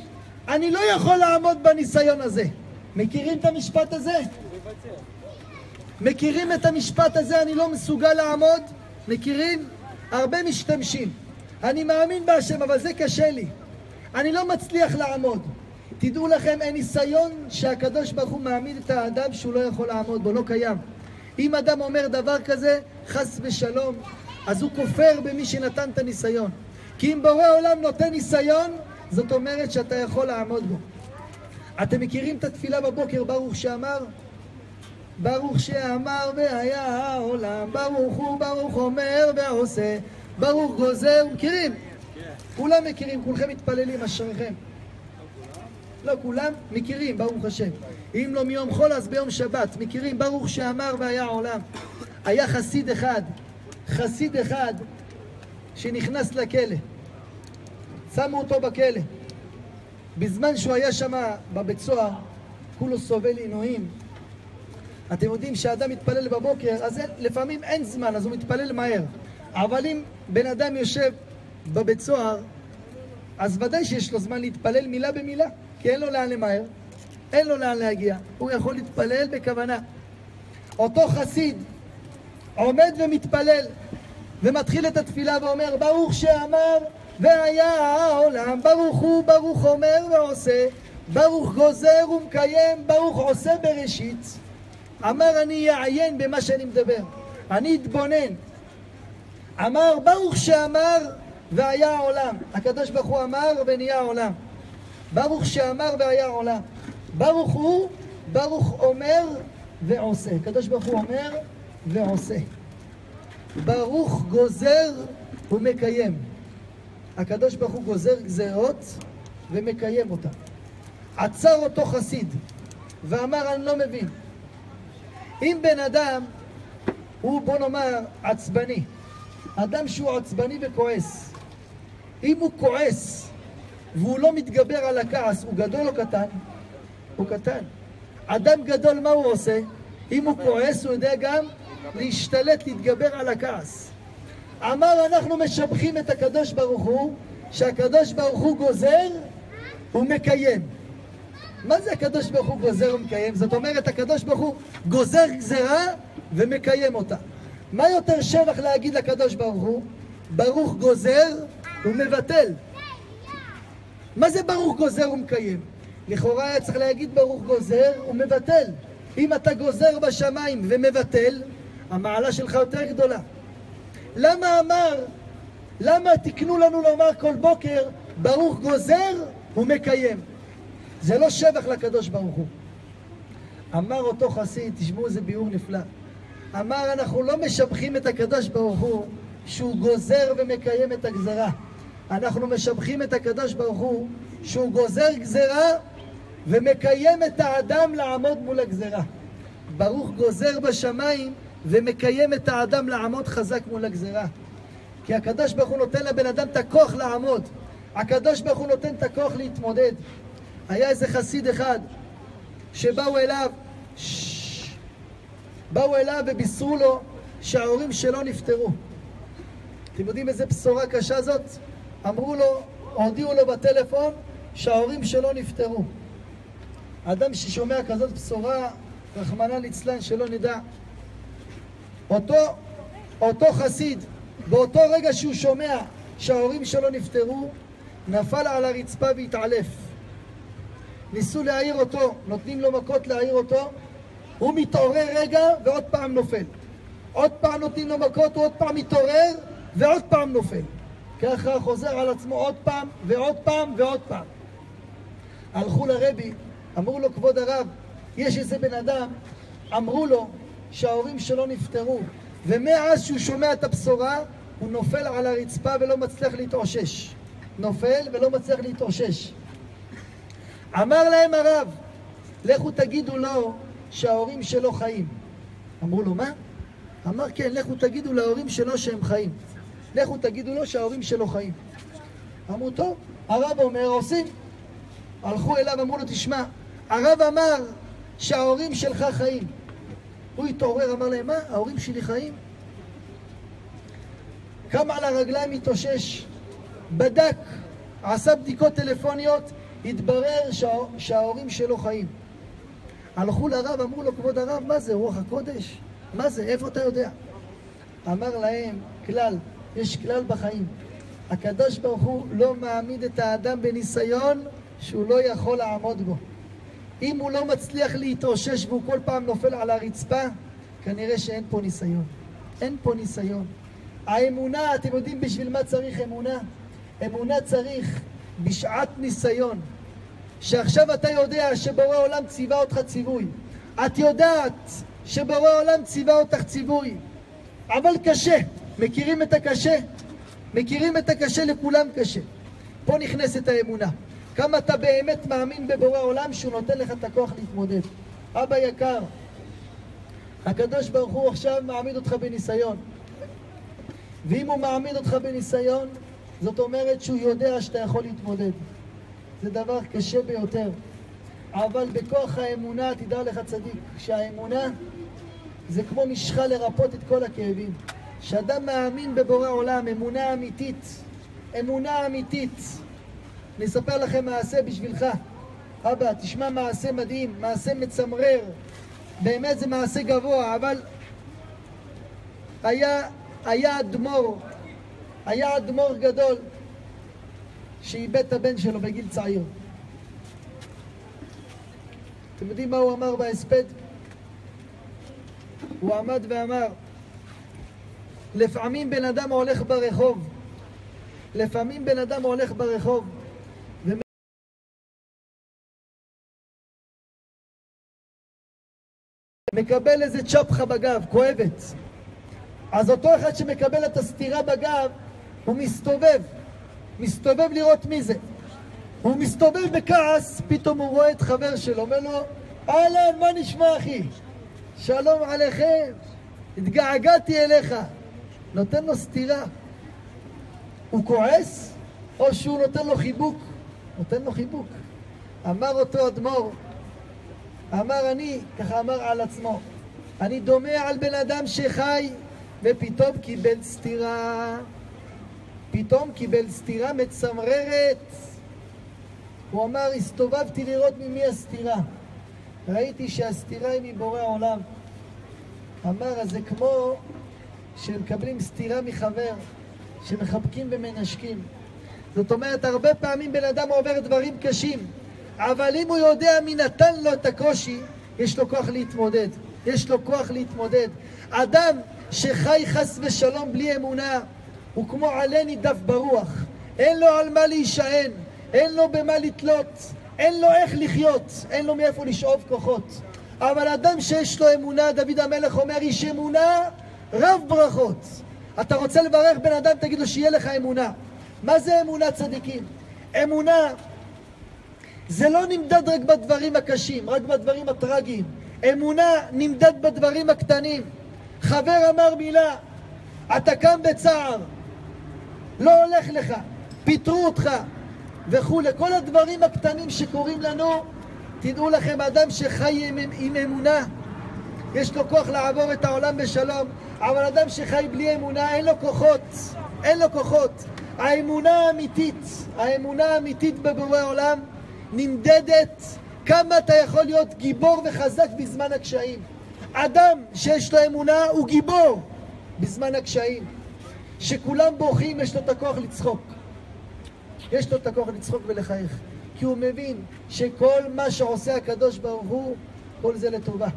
אני לא יכול לעמוד בניסיון הזה. מכירים את המשפט הזה? מכירים את המשפט הזה, אני לא מסוגל לעמוד? מכירים? הרבה משתמשים. אני מאמין בהשם, אבל זה קשה לי. אני לא מצליח לעמוד. תדעו לכם, אין ניסיון שהקדוש ברוך הוא מעמיד את האדם שהוא לא יכול לעמוד בו, לא קיים. אם אדם אומר דבר כזה, חס ושלום, אז הוא כופר במי שנתן את הניסיון. כי אם בורא עולם נותן ניסיון, זאת אומרת שאתה יכול לעמוד בו. אתם מכירים את התפילה בבוקר, ברוך שאמר והיה העולם, ברוך הוא, ברוך אומר ועושה, ברוך גוזר, מכירים? כולם מכירים, כולכם מתפללים, אשריכם. לא כולם מכירים, ברוך השם. אם לא מיום חול אז ביום שבת, מכירים, ברוך שאמר והיה העולם. היה חסיד אחד שנכנס לכלא, שמו אותו בכלא. בזמן שהוא היה שם בבית סוהר, כולו סובל עינויים, אתם יודעים שהאדם מתפלל בבוקר, אז לפעמים אין זמן, אז הוא מתפלל מהר. אבל אם בן אדם יושב בבית סוהר, אז ודאי שיש לו זמן להתפלל מילה במילה, כי אין לו לאן למהר, אין לו לאן להגיע. הוא יכול להתפלל בכוונה. אותו חסיד עומד ומתפלל, ומתחיל את התפילה ואומר, ברוך שאמר והיה העולם, ברוך הוא, ברוך אומר ועושה, ברוך גוזר ומקיים, ברוך עושה בראשית. אמר, אני אעיין במה שאני מדבר, אני אתבונן. אמר, ברוך שאמר והיה העולם. הקדוש ברוך הוא אמר ונהיה העולם. ברוך שאמר והיה העולם. ברוך הוא, ברוך אומר ועושה. הקדוש ברוך הוא אומר ועושה. ברוך גוזר ומקיים. הקדוש ברוך הוא גוזר גזרות ומקיים אותה. עצר אותו חסיד ואמר, אני לא מבין. אם בן אדם הוא, בוא נאמר, עצבני, אדם שהוא עצבני וכועס, אם הוא כועס והוא לא מתגבר על הכעס, הוא גדול או קטן? הוא קטן. אדם גדול, מה הוא עושה? אם הוא כועס, הוא יודע גם להשתלט, להתגבר על הכעס. אמר, אנחנו משבחים את הקדוש ברוך הוא, שהקדוש ברוך הוא גוזר ומקיים. מה זה הקדוש ברוך הוא גוזר ומקיים? זאת אומרת, הקדוש ברוך הוא גוזר גזרה ומקיים אותה. מה יותר שבח להגיד לקדוש ברוך הוא? ברוך גוזר ומבטל. מה זה ברוך גוזר ומקיים? לכאורה היה צריך להגיד ברוך גוזר ומבטל. אם אתה גוזר בשמיים ומבטל, המעלה שלך יותר גדולה. למה תקנו לנו לומר כל בוקר ברוך גוזר ומקיים? זה לא שבח לקדוש ברוך הוא. אמר אותו חסיד, תשמעו איזה ביאור נפלא, אמר, אנחנו לא משבחים את הקדוש ברוך הוא שהוא גוזר ומקיים את הגזרה. אנחנו משבחים את הקדוש ברוך הוא שהוא גוזר גזרה ומקיים את האדם לעמוד מול הגזרה. ברוך גוזר בשמיים ומקיים את האדם לעמוד חזק מול הגזרה. כי הקדוש ברוך הוא נותן לבן אדם את הכוח לעמוד. הקדוש ברוך הוא נותן את הכוח להתמודד. היה איזה חסיד אחד שבאו אליו ובישרו לו שההורים שלו נפטרו. אתם יודעים איזה בשורה קשה זאת? אמרו לו, הודיעו לו בטלפון שההורים שלו נפטרו. אדם ששומע כזאת בשורה, רחמנא ליצלן, שלא נדע. אותו חסיד, באותו רגע שהוא שומע שההורים שלו נפטרו, נפל על הרצפה והתעלף. ניסו להעיר אותו, נותנים לו מכות להעיר אותו, הוא מתעורר רגע ועוד פעם נופל. עוד פעם נותנים לו מכות, הוא עוד פעם מתעורר ועוד פעם נופל. ככה חוזר על עצמו עוד פעם ועוד פעם ועוד פעם. הלכו לרבי, אמרו לו, כבוד הרב, יש איזה בן אדם, אמרו לו שההורים שלו נפטרו, ומאז שהוא שומע את הבשורה הוא נופל על הרצפה ולא מצליח להתאושש. נופל ולא מצליח להתאושש. אמר להם הרב, לכו תגידו לו שההורים שלו חיים. אמרו לו, מה? אמר, כן, לכו תגידו להורים שלו שהם חיים. לכו תגידו לו שההורים שלו חיים. אמרו, טוב, הרב אומר, עושים. הלכו אליו, אמרו לו, תשמע, הרב אמר שההורים שלך חיים. הוא התעורר, אמר להם, מה? ההורים שלי חיים? קם על הרגליים, התאושש, בדק, עשה בדיקות טלפוניות, התברר שההורים שלו חיים. הלכו לרב, אמרו לו, כבוד הרב, מה זה, רוח הקודש? מה זה, איפה אתה יודע? אמר להם, כלל, יש כלל בחיים. הקדוש ברוך הוא לא מעמיד את האדם בניסיון שהוא לא יכול לעמוד בו. אם הוא לא מצליח להתאושש והוא כל פעם נופל על הרצפה, כנראה שאין פה ניסיון. אין פה ניסיון. האמונה, אתם יודעים בשביל מה צריך אמונה? אמונה צריך בשעת ניסיון. שעכשיו אתה יודע שבורא עולם ציווה אותך ציווי. את יודעת שבורא עולם ציווה אותך ציווי. אבל קשה. מכירים את הקשה? מכירים את הקשה, לכולם קשה. פה נכנסת האמונה. כמה אתה באמת מאמין בבורא עולם שהוא נותן לך את הכוח להתמודד. אבא יקר, הקדוש ברוך הוא עכשיו מעמיד אותך בניסיון. ואם הוא מעמיד אותך בניסיון, זאת אומרת שהוא יודע שאתה יכול להתמודד. זה דבר קשה ביותר. אבל בכוח האמונה, תדע לך צדיק, שהאמונה זה כמו משחה לרפות את כל הכאבים. שאדם מאמין בבורא עולם, אמונה אמיתית, אמונה אמיתית. אני אספר לכם מעשה בשבילך. אבא, תשמע מעשה מדהים, מעשה מצמרר. באמת זה מעשה גבוה, אבל היה אדמו"ר גדול שאיבד את הבן שלו בגיל צעיר. אתם יודעים מה הוא אמר בהספד? הוא עמד ואמר, לפעמים בן אדם הולך ברחוב, מקבל איזה צ'פחה בגב, כואבת. אז אותו אחד שמקבל את הסתירה בגב, הוא מסתובב לראות מי זה. הוא מסתובב בכעס, פתאום הוא רואה את חבר שלו, אומר לו, אהלן, מה נשמע אחי? שלום עליכם, התגעגעתי אליך. נותן לו סתירה. הוא כועס, או שהוא נותן לו חיבוק? נותן לו חיבוק. אמר אותו אדמו"ר, אמר אני, ככה אמר על עצמו, אני דומה על בן אדם שחי ופתאום קיבל סתירה מצמררת. הוא אמר, הסתובבתי לראות ממי הסתירה, ראיתי שהסתירה היא מבורא העולם. אמר, אז זה כמו שמקבלים סתירה מחבר, שמחבקים ומנשקים. זאת אומרת, הרבה פעמים בן אדם עובר דברים קשים, אבל אם הוא יודע מי נתן לו את הקושי, יש לו כוח להתמודד. אדם שחי חס ושלום בלי אמונה, הוא כמו עלה נידף ברוח. אין לו על מה להישען, אין לו במה לתלות, אין לו איך לחיות, אין לו מאיפה לשאוב כוחות. אבל אדם שיש לו אמונה, דוד המלך אומר, איש אמונה רב ברכות. אתה רוצה לברך בן אדם, תגיד לו שיהיה לך אמונה. מה זה אמונה, צדיקים? אמונה זה לא נמדד רק בדברים הקשים, רק בדברים הטרגיים. אמונה נמדד בדברים הקטנים. חבר אמר מילה, אתה קם בצער, לא הולך לך, פיטרו אותך וכו'. כל הדברים הקטנים שקורים לנו, תדעו לכם, אדם שחי עם אמונה, יש לו כוח לעבור את העולם בשלום. אבל אדם שחי בלי אמונה, אין לו כוחות. האמונה האמיתית בבורא עולם נמדדת כמה אתה יכול להיות גיבור וחזק בזמן הקשיים. אדם שיש לו אמונה הוא גיבור בזמן הקשיים. שכולם בוכים, יש לו את הכוח לצחוק. ולחייך. כי הוא מבין שכל מה שעושה הקדוש ברוך הוא, כל זה לטובה.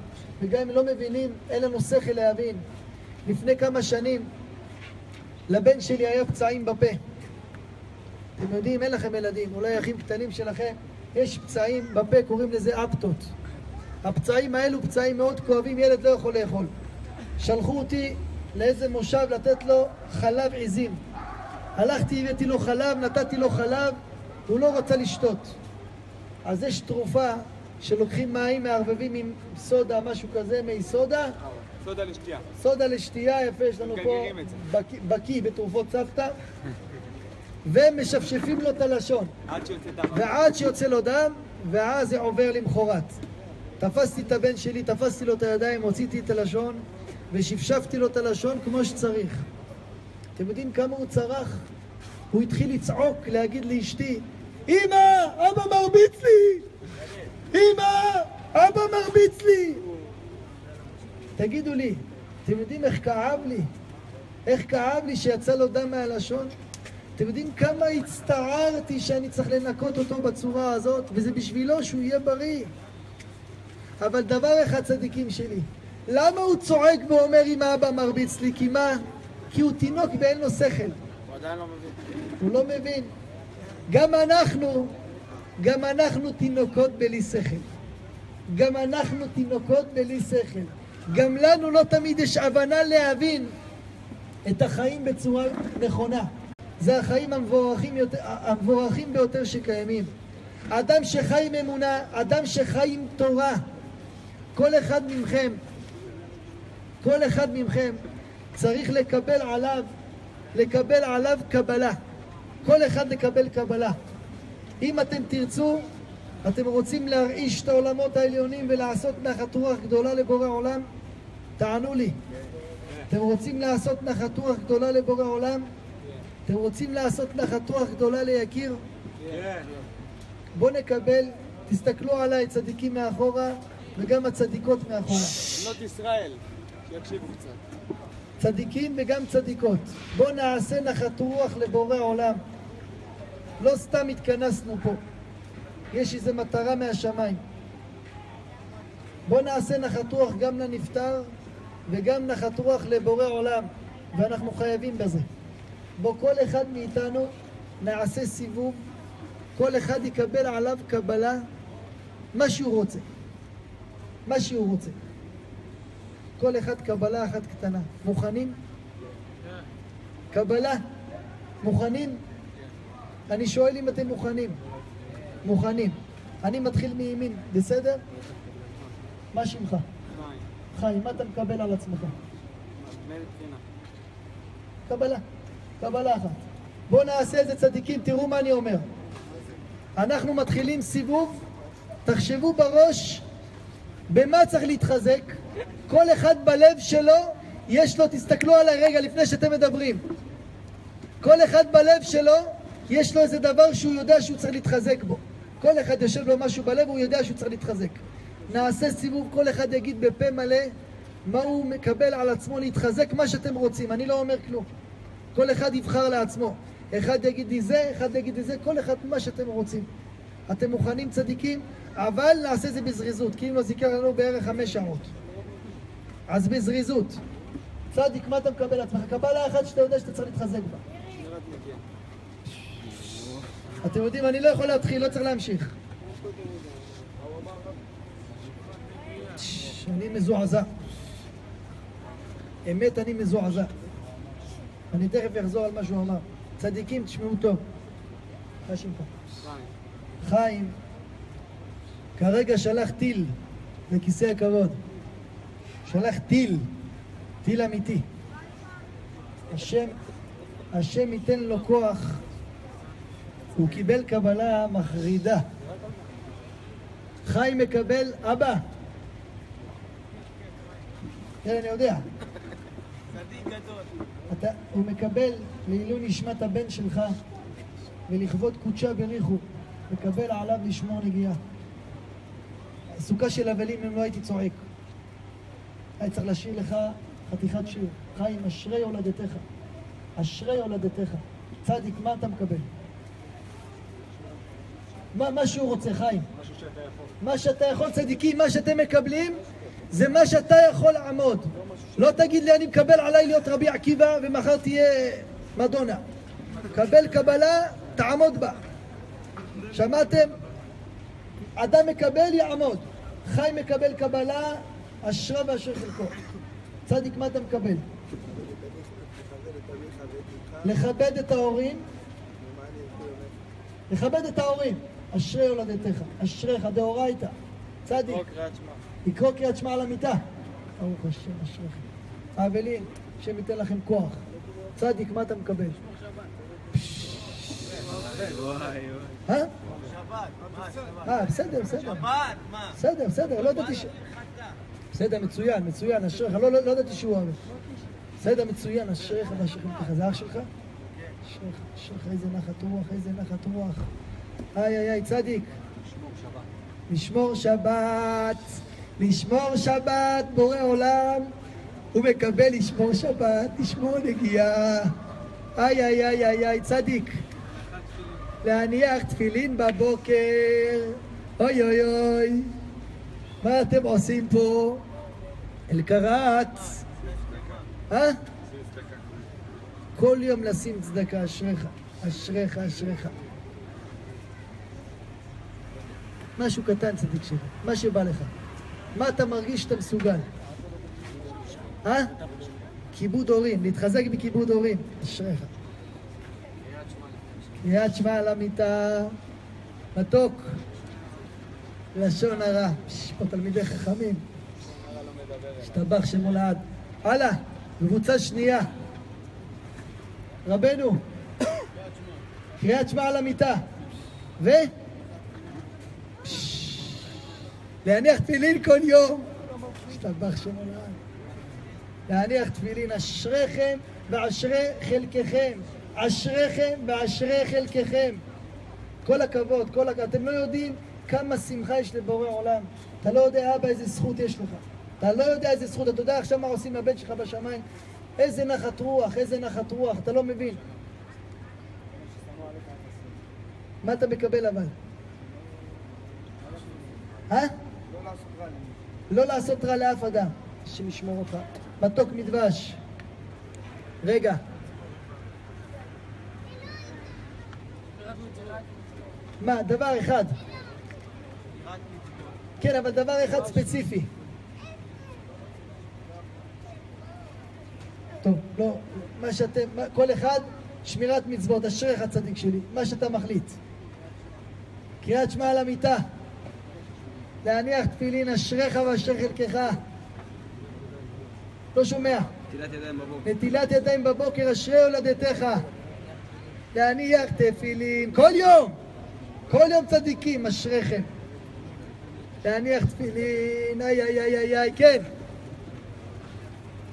וגם אם לא מבינים, אין לנו שכל להבין. לפני כמה שנים, לבן שלי היה פצעים בפה. אתם יודעים, אין לכם ילדים, אולי אחים קטנים שלכם, יש פצעים בפה, קוראים לזה אפטות. הפצעים האלו פצעים מאוד כואבים, ילד לא יכול לאכול. שלחו אותי לאיזה מושב לתת לו חלב עזים. הלכתי, הבאתי לו חלב, נתתי לו חלב, הוא לא רצה לשתות. אז יש תרופה שלוקחים מים, מערבבים עם סודה, משהו כזה, מי סודה. סודה לשתייה, יפה, יש לנו פה בקי בתרופות סבתא. ומשפשפים לו את הלשון. ועד שיוצא לו דם, ואז זה עובר למחרת. תפסתי את הבן שלי, תפסתי לו את הידיים, הוצאתי את הלשון, ושפשפתי לו את הלשון כמו שצריך. אתם יודעים כמה הוא צרח? הוא התחיל לצעוק, להגיד לאשתי, אמא, אבא מרביץ לי! אמא, אבא מרביץ לי! תגידו לי, אתם יודעים איך כאב לי שיצא לו דם מהלשון? אתם יודעים כמה הצטערתי שאני צריך לנקות אותו בצורה הזאת, וזה בשבילו שהוא יהיה בריא. אבל דבר אחד, צדיקים שלי, למה הוא צועק ואומר אם אבא מרביץ לי? כי מה? כי הוא תינוק ואין לו שכל. הוא עדיין לא מבין. הוא לא מבין. גם אנחנו תינוקות בלי שכל. גם לנו לא תמיד יש הבנה להבין את החיים בצורה נכונה. זה החיים המבורכים ביותר שקיימים. אדם שחי עם אמונה, אדם שחי עם תורה, כל אחד מכם צריך לקבל עליו קבלה. כל אחד לקבל קבלה. אם אתם תרצו, אתם רוצים להרעיש את העולמות העליונים ולעשות נחת רוח גדולה לבורא עולם, תענו לי. אתם רוצים לעשות נחת רוח גדולה לבורא עולם? אתם רוצים לעשות נחת רוח גדולה ליקיר? בואו נקבל, תסתכלו עליי, צדיקים מאחורה וגם הצדיקות מאחורה. בנות ישראל, שיקשיבו קצת. צדיקים וגם צדיקות. בואו נעשה נחת רוח לבורא עולם. לא סתם התכנסנו פה. יש איזו מטרה מהשמיים. בואו נעשה נחת רוח גם לנפטר וגם נחת רוח לבורא עולם. ואנחנו חייבים בזה. בואו כל אחד מאיתנו נעשה סיבוב. כל אחד יקבל עליו קבלה מה שהוא רוצה. מה שהוא רוצה. כל אחד קבלה אחת קטנה. מוכנים? קבלה. מוכנים? אני שואל אם אתם מוכנים. מוכנים. אני מתחיל מימין, בסדר? מה שמך? חיים, מה אתה מקבל על עצמך? קבלה. קבלה אחת. בואו נעשה איזה צדיקים, תראו מה אני אומר. אנחנו מתחילים סיבוב, תחשבו בראש במה צריך להתחזק. כל אחד בלב שלו יש לו, תסתכלו עליי רגע לפני שאתם מדברים. כל אחד בלב שלו יש לו איזה דבר שהוא יודע שהוא צריך להתחזק בו. כל אחד יושב לו משהו בלב והוא יודע שהוא צריך להתחזק. נעשה סיבוב, כל אחד יגיד בפה מלא מה הוא מקבל על עצמו להתחזק, מה שאתם רוצים. אני לא אומר כלום. כל אחד יבחר לעצמו. אחד יגיד לי זה, אחד יגיד לי זה, כל אחד מה שאתם רוצים. אתם מוכנים צדיקים? אבל נעשה זה בזריזות, כי אם לא זיכר לנו בערך 5 שעות. אז בזריזות. צדיק, מה אתה מקבל לעצמך? קבלה אחת שאתה יודע שאתה צריך להתחזק בה. אתם יודעים, אני לא יכול להתחיל, לא צריך להמשיך. אני מזועזע. אמת, אני מזועזע. אני תכף אחזור על מה שהוא אמר. צדיקים, תשמעו טוב. מה שמך? חיים. כרגע שלח טיל לכיסא הכבוד. שלח טיל. טיל אמיתי. השם ייתן לו כוח. הוא קיבל קבלה מחרידה. חיים מקבל, אבא. כן, אני יודע. צדיק גדול. הוא מקבל לעילוי נשמת הבן שלך ולכבוד קודשה בריחו, מקבל עליו לשמור נגיעה. סוכה של אבלים אם לא הייתי צועק. הייתי צריך להשאיר לך חתיכת שיר. חיים, אשרי הולדתך. אשרי הולדתך. צדיק, מה אתה מקבל? מה שהוא רוצה, חיים? מה שאתה יכול, צדיקים, מה שאתם מקבלים זה מה שאתה יכול לעמוד. לא תגיד לי אני מקבל עליי להיות רבי עקיבא ומחר תהיה מדונה. קבל קבלה, תעמוד בה. שמעתם? אדם מקבל, יעמוד. חיים מקבל קבלה, אשרה ואשר חלקו. צדיק, מה אתה מקבל? לכבד את ההורים. לכבד את ההורים. אשרי הולדתך, אשריך, דאורייתא. צדיק. לקרוא קריאת שמע על המיטה. ברוך השם, אשריך. האבלים, השם ייתן לכם כוח. צדיק, מה אתה מקבל? בסדר. שבת, מה? בסדר, לא ידעתי ש... בסדר, מצוין, אשריך, לא ידעתי שהוא אוהב. בסדר, מצוין, אשריך ואשריך. זה אח שלך? אשריך, איזה נחת רוח. איי, צדיק. לשמור שבת, בורא עולם. הוא מקבל לשמור שבת, לשמור נגיעה. איי, צדיק. להניח תפילין בבוקר. אוי. מה אתם עושים פה? אלקרת. כל יום לשים צדקה, אשריך. משהו קטן, צדיק שלי, מה שבא לך. מה אתה מרגיש שאתה מסוגל? כיבוד הורים, להתחזק בכיבוד הורים. אשריך. קריאת שמע על המיטה, מתוק, לשון הרע. פה תלמידי חכמים. השתבח שמו לעד. הלאה, קבוצה שנייה. רבנו, קריאת שמע על המיטה. להניח תפילין כל יום. השתבח שמו לעד. להניח תפילין, אשריכם ואשרי חלקכם, אשריכם ואשרי חלקכם. כל הכבוד, כל הכבוד. אתם לא יודעים כמה שמחה יש לבורא עולם. אתה לא יודע, אבא, איזה זכות יש לך. אתה לא יודע איזה זכות. אתה יודע עכשיו מה עושים לבן שלך בשמיים? איזה נחת רוח, איזה נחת רוח. אתה לא מבין. מה אתה מקבל אבל? לא לעשות רע לאף אדם. שמשמור אותך. מתוק מדבש. רגע. מה? דבר אחד. כן, אבל דבר אחד ספציפי. טוב, לא, מה שאתם, כל אחד, שמירת מצוות, אשריך צדיק שלי, מה שאתה מחליט. קריאת שמע על המיטה. להניח תפילין, אשריך ואשרי חלקך. לא שומע. נטילת ידיים בבוקר. נטילת ידיים בבוקר, אשרי הולדתך. להניח תפילין, כל יום צדיקים, אשריכם. להניח תפילין, איי, כן.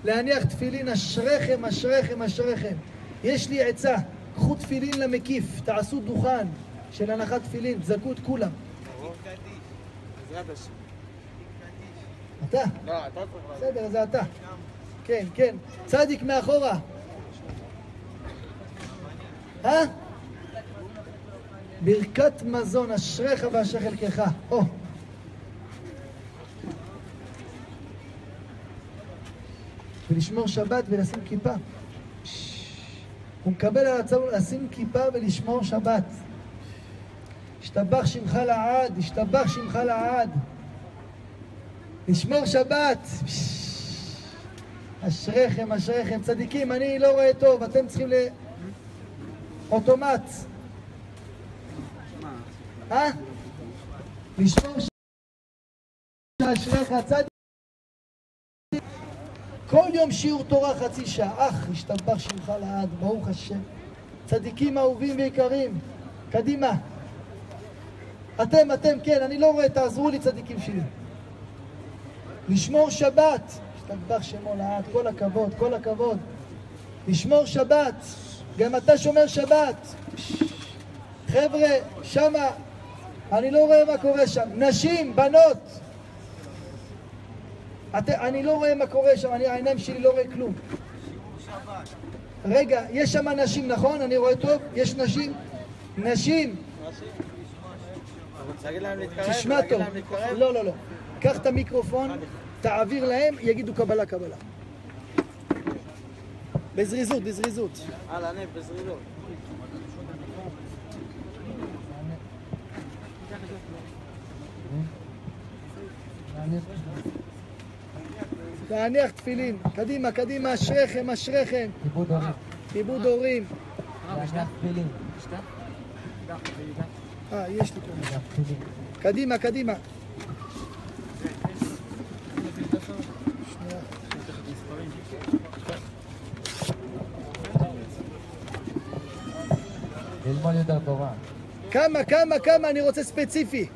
להניח תפילין, אשריכם, אשריכם, אשריכם. יש לי עצה, קחו תפילין למקיף, תעשו דוכן של הנחת תפילין, תזכו את כולם. בעזרת השם. אתה? לא, אתה צריך. בסדר, זה אתה. כן, כן. צדיק מאחורה. ברכת מזון, אשריך ואשרי חלקך. ולשמור שבת ולשים כיפה. הוא מקבל על עצמו לשים כיפה ולשמור שבת. השתבח שמך לעד, השתבח שמך לעד. לשמור שבת. אשריכם, אשריכם. צדיקים, אני לא רואה טוב, אתם צריכים אוטומט. לשמור אשריך צדיק. כל יום שיעור תורה חצי שעה. השתבח שמך לעד, ברוך השם. צדיקים אהובים ויקרים. קדימה. אתם, כן, אני לא רואה, תעזרו לי צדיקים שלי. לשמור שבת. השתבח שמו לעד, כל הכבוד, כל הכבוד. לשמור שבת. גם אתה שומר שבת. חבר'ה, שמה, אני לא רואה מה קורה שם. נשים, בנות. אני לא רואה מה קורה שם, העיניים שלי לא רואה כלום. רגע, יש שם נשים, נכון? אני רואה טוב? יש נשים? נשים. תשמע טוב. לא. קח את המיקרופון, תעביר להם, יגידו קבלה. בזריזות. נב, בזריזות. להניח תפילין. קדימה, אשריכם. כיבוד הורים. להניח תפילין. יש לי פה. קדימה. ללמוד יותר תורה. כמה, אני רוצה ספציפי.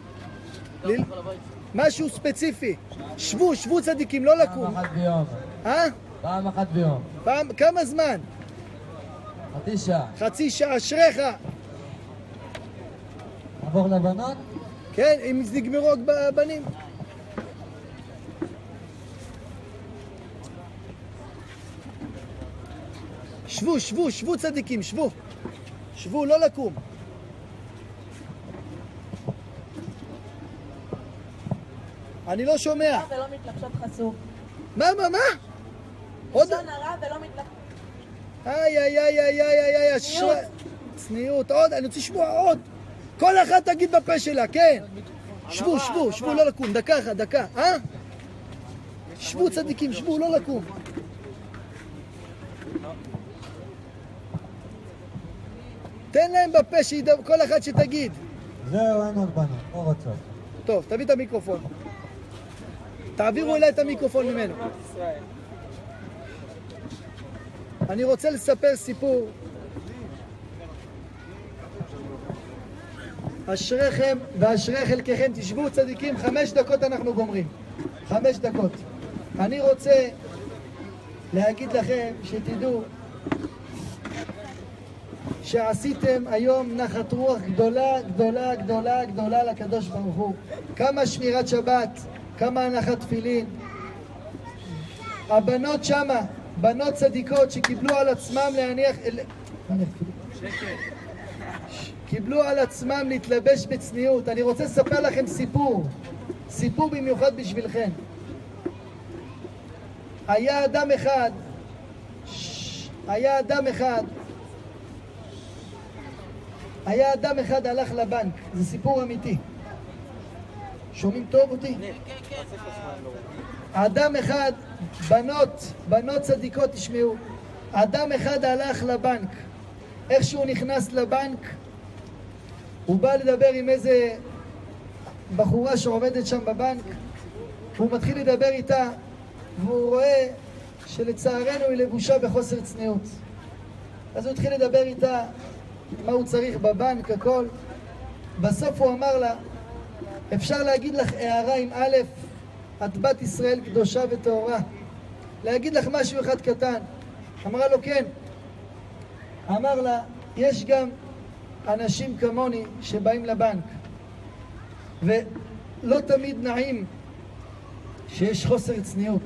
משהו ספציפי. שבו צדיקים, לא לקום. פעם אחת ביום. כמה זמן? חצי שעה. אשריך. עבור לבנות? כן, אם נגמרו רק בבנים. שבו צדיקים, שבו, לא לקום. אני לא שומע. ולא מתלבשות חשוף. מה? לשון הרע ולא מתלבשות. איי, צניעות. עוד, אני רוצה לשמוע עוד. כל אחת תגיד בפה שלה, כן. שבו, לא לקום. דקה. שבו צדיקים, שבו, לא לקום. תן להם בפה, כל אחד שתגיד. זהו, אין עוד בנות, לא רוצות. טוב, תביא את המיקרופון. תעבירו אליי את המיקרופון ממנו. אני רוצה לספר סיפור. אשריכם ואשרי חלקכם. תשבו צדיקים, 5 דקות אנחנו גומרים. 5 דקות. אני רוצה להגיד לכם שתדעו שעשיתם היום נחת רוח גדולה גדולה גדולה גדולה לקדוש ברוך הוא. כמה שמירת שבת, כמה הנחת תפילין. הבנות שמה, בנות צדיקות שקיבלו על עצמם להניח קיבלו על עצמם להתלבש בצניעות. אני רוצה לספר לכם סיפור במיוחד בשבילכם. היה אדם אחד הלך לבנק. זה סיפור אמיתי. שומעים טוב אותי? אדם אחד, בנות צדיקות תשמעו. אדם אחד הלך לבנק. איך שהוא נכנס לבנק, הוא בא לדבר עם איזה בחורה שעובדת שם בבנק. הוא מתחיל לדבר איתה, והוא רואה שלצערנו היא לבושה בחוסר צניעות. אז הוא התחיל לדבר איתה מה הוא צריך בבנק, הכל. בסוף הוא אמר לה, אפשר להגיד לך הערה עם א', את בת ישראל קדושה וטהורה, להגיד לך משהו אחד קטן. אמרה לו כן. אמר לה, יש גם אנשים כמוני שבאים לבנק ולא תמיד נעים שיש חוסר צניעות.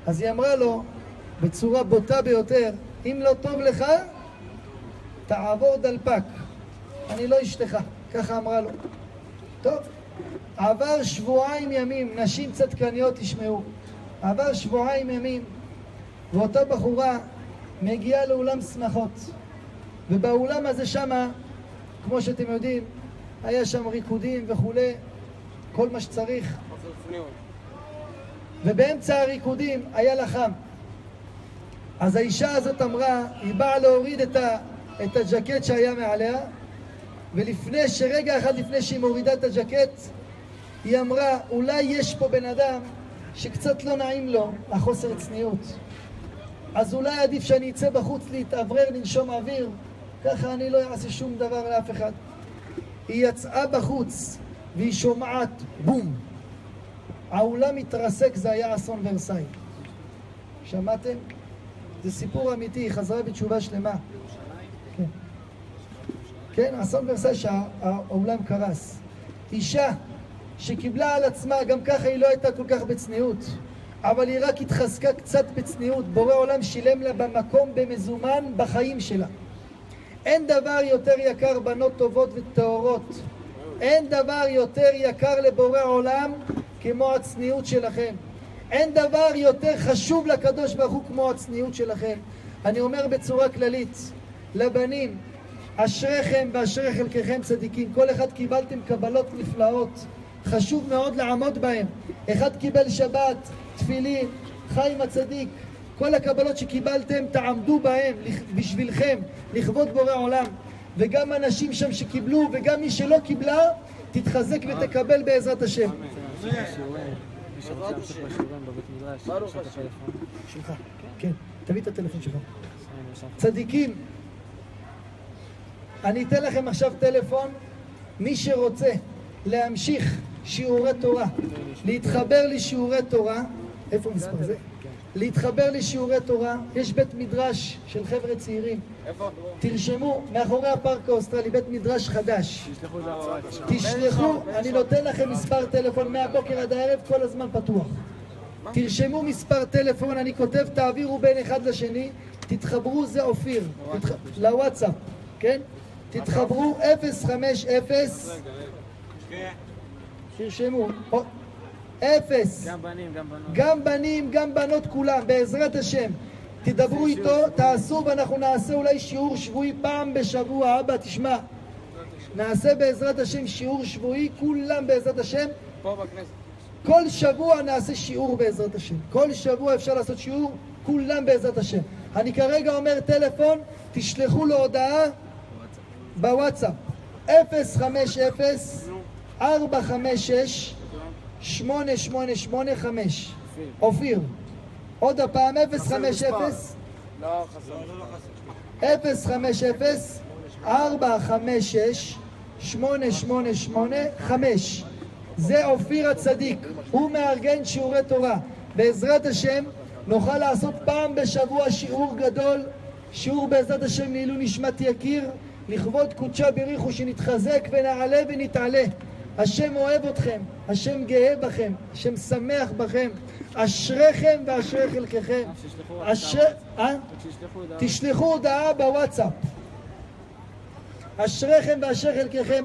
אז היא אמרה לו בצורה בוטה ביותר, אם לא טוב לך תעבור דלפק, אני לא אשתך. ככה אמרה לו. טוב, עבר שבועיים ימים, נשים צדקניות תשמעו, עבר שבועיים ימים ואותה בחורה מגיעה לאולם שמחות, ובאולם הזה שמה, כמו שאתם יודעים, היה שם ריקודים וכולי, כל מה שצריך. ובאמצע הריקודים היה לה חם. אז האישה הזאת אמרה, היא באה להוריד את הג'קט שהיה מעליה, ולפני שרגע אחד לפני שהיא מורידה את הג'קט, היא אמרה, אולי יש פה בן אדם שקצת לא נעים לו החוסר צניעות, אז אולי עדיף שאני אצא בחוץ להתאוורר, לנשום אוויר, ככה אני לא אעשה שום דבר לאף אחד. היא יצאה בחוץ והיא שומעת בום, העולם מתרסק. זה היה אסון ורסאי. שמעתם? זה סיפור אמיתי, היא חזרה בתשובה שלמה. כן, כן, אסון ורסאי שהעולם קרס. אישה שקיבלה על עצמה, גם ככה היא לא הייתה כל כך בצניעות, אבל היא רק התחזקה קצת בצניעות, בורא עולם שילם לה במקום במזומן בחיים שלה. אין דבר יותר יקר, בנות טובות וטהורות, אין דבר יותר יקר לבורא עולם כמו הצניעות שלכם. אין דבר יותר חשוב לקדוש ברוך הוא כמו הצניעות שלכם. אני אומר בצורה כללית לבנים, אשריכם ואשרי חלקכם צדיקים. כל אחד קיבלתם קבלות נפלאות, חשוב מאוד לעמוד בהם. אחד קיבל שבת, תפילין, חיים הצדיק, כל הקבלות שקיבלתם תעמדו בהם בשבילכם, לכבוד בורא עולם. וגם אנשים שם שקיבלו וגם מי שלא קיבלה תתחזק ותקבל בעזרת השם. שלך, כן, תביא את הטלפון שלך. צדיקים, אני אתן לכם עכשיו טלפון. מי שרוצה להמשיך שיעורי תורה, להתחבר לשיעורי תורה, איפה מספר זה? להתחבר לשיעורי תורה, יש בית מדרש של חבר'ה צעירים. תרשמו, מאחורי הפארק האוסטרלי, בית מדרש חדש. תשלחו, אני נותן לכם מספר טלפון מהבוקר עד הערב, כל הזמן פתוח. תרשמו מספר טלפון, אני כותב, תעבירו בין אחד לשני, תתחברו, זה אופיר, לוואטסאפ, כן? תתחברו 050, תרשמו, 0, גם בנים, גם בנות, כולם, בעזרת השם. תדברו איתו, תעשו, ואנחנו נעשה אולי שיעור שבועי פעם בשבוע. אבא, תשמע, נעשה בעזרת השם שיעור שבועי, כולם בעזרת השם. פה בכנסת. כל שבוע נעשה שיעור בעזרת השם. כל שבוע אפשר לעשות שיעור, כולם בעזרת השם. אני כרגע אומר טלפון, תשלחו לו הודעה בוואטסאפ. 050-456-8885. אופיר. עוד הפעם 050-456-8885. זה אופיר הצדיק, הוא מארגן שיעורי תורה. בעזרת השם נוכל לעשות פעם בשבוע שיעור גדול, שיעור בעזרת השם לעילוי נשמת יקיר, לכבוד קודשה בריחו, שנתחזק ונעלה ונתעלה. השם אוהב אתכם, השם גאה בכם, השם שמח בכם. אשריכם ואשרי חלקכם. תשלחו הודעה בוואטסאפ. אשריכם ואשרי חלקכם.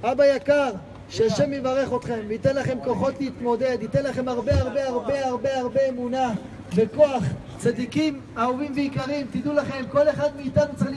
אבא יקר, שהשם יברך אתכם וייתן לכם כוחות להתמודד, ייתן לכם הרבה הרבה הרבה הרבה הרבה אמונה וכוח. צדיקים אהובים ויקרים, תדעו לכם, כל אחד מאיתנו צריך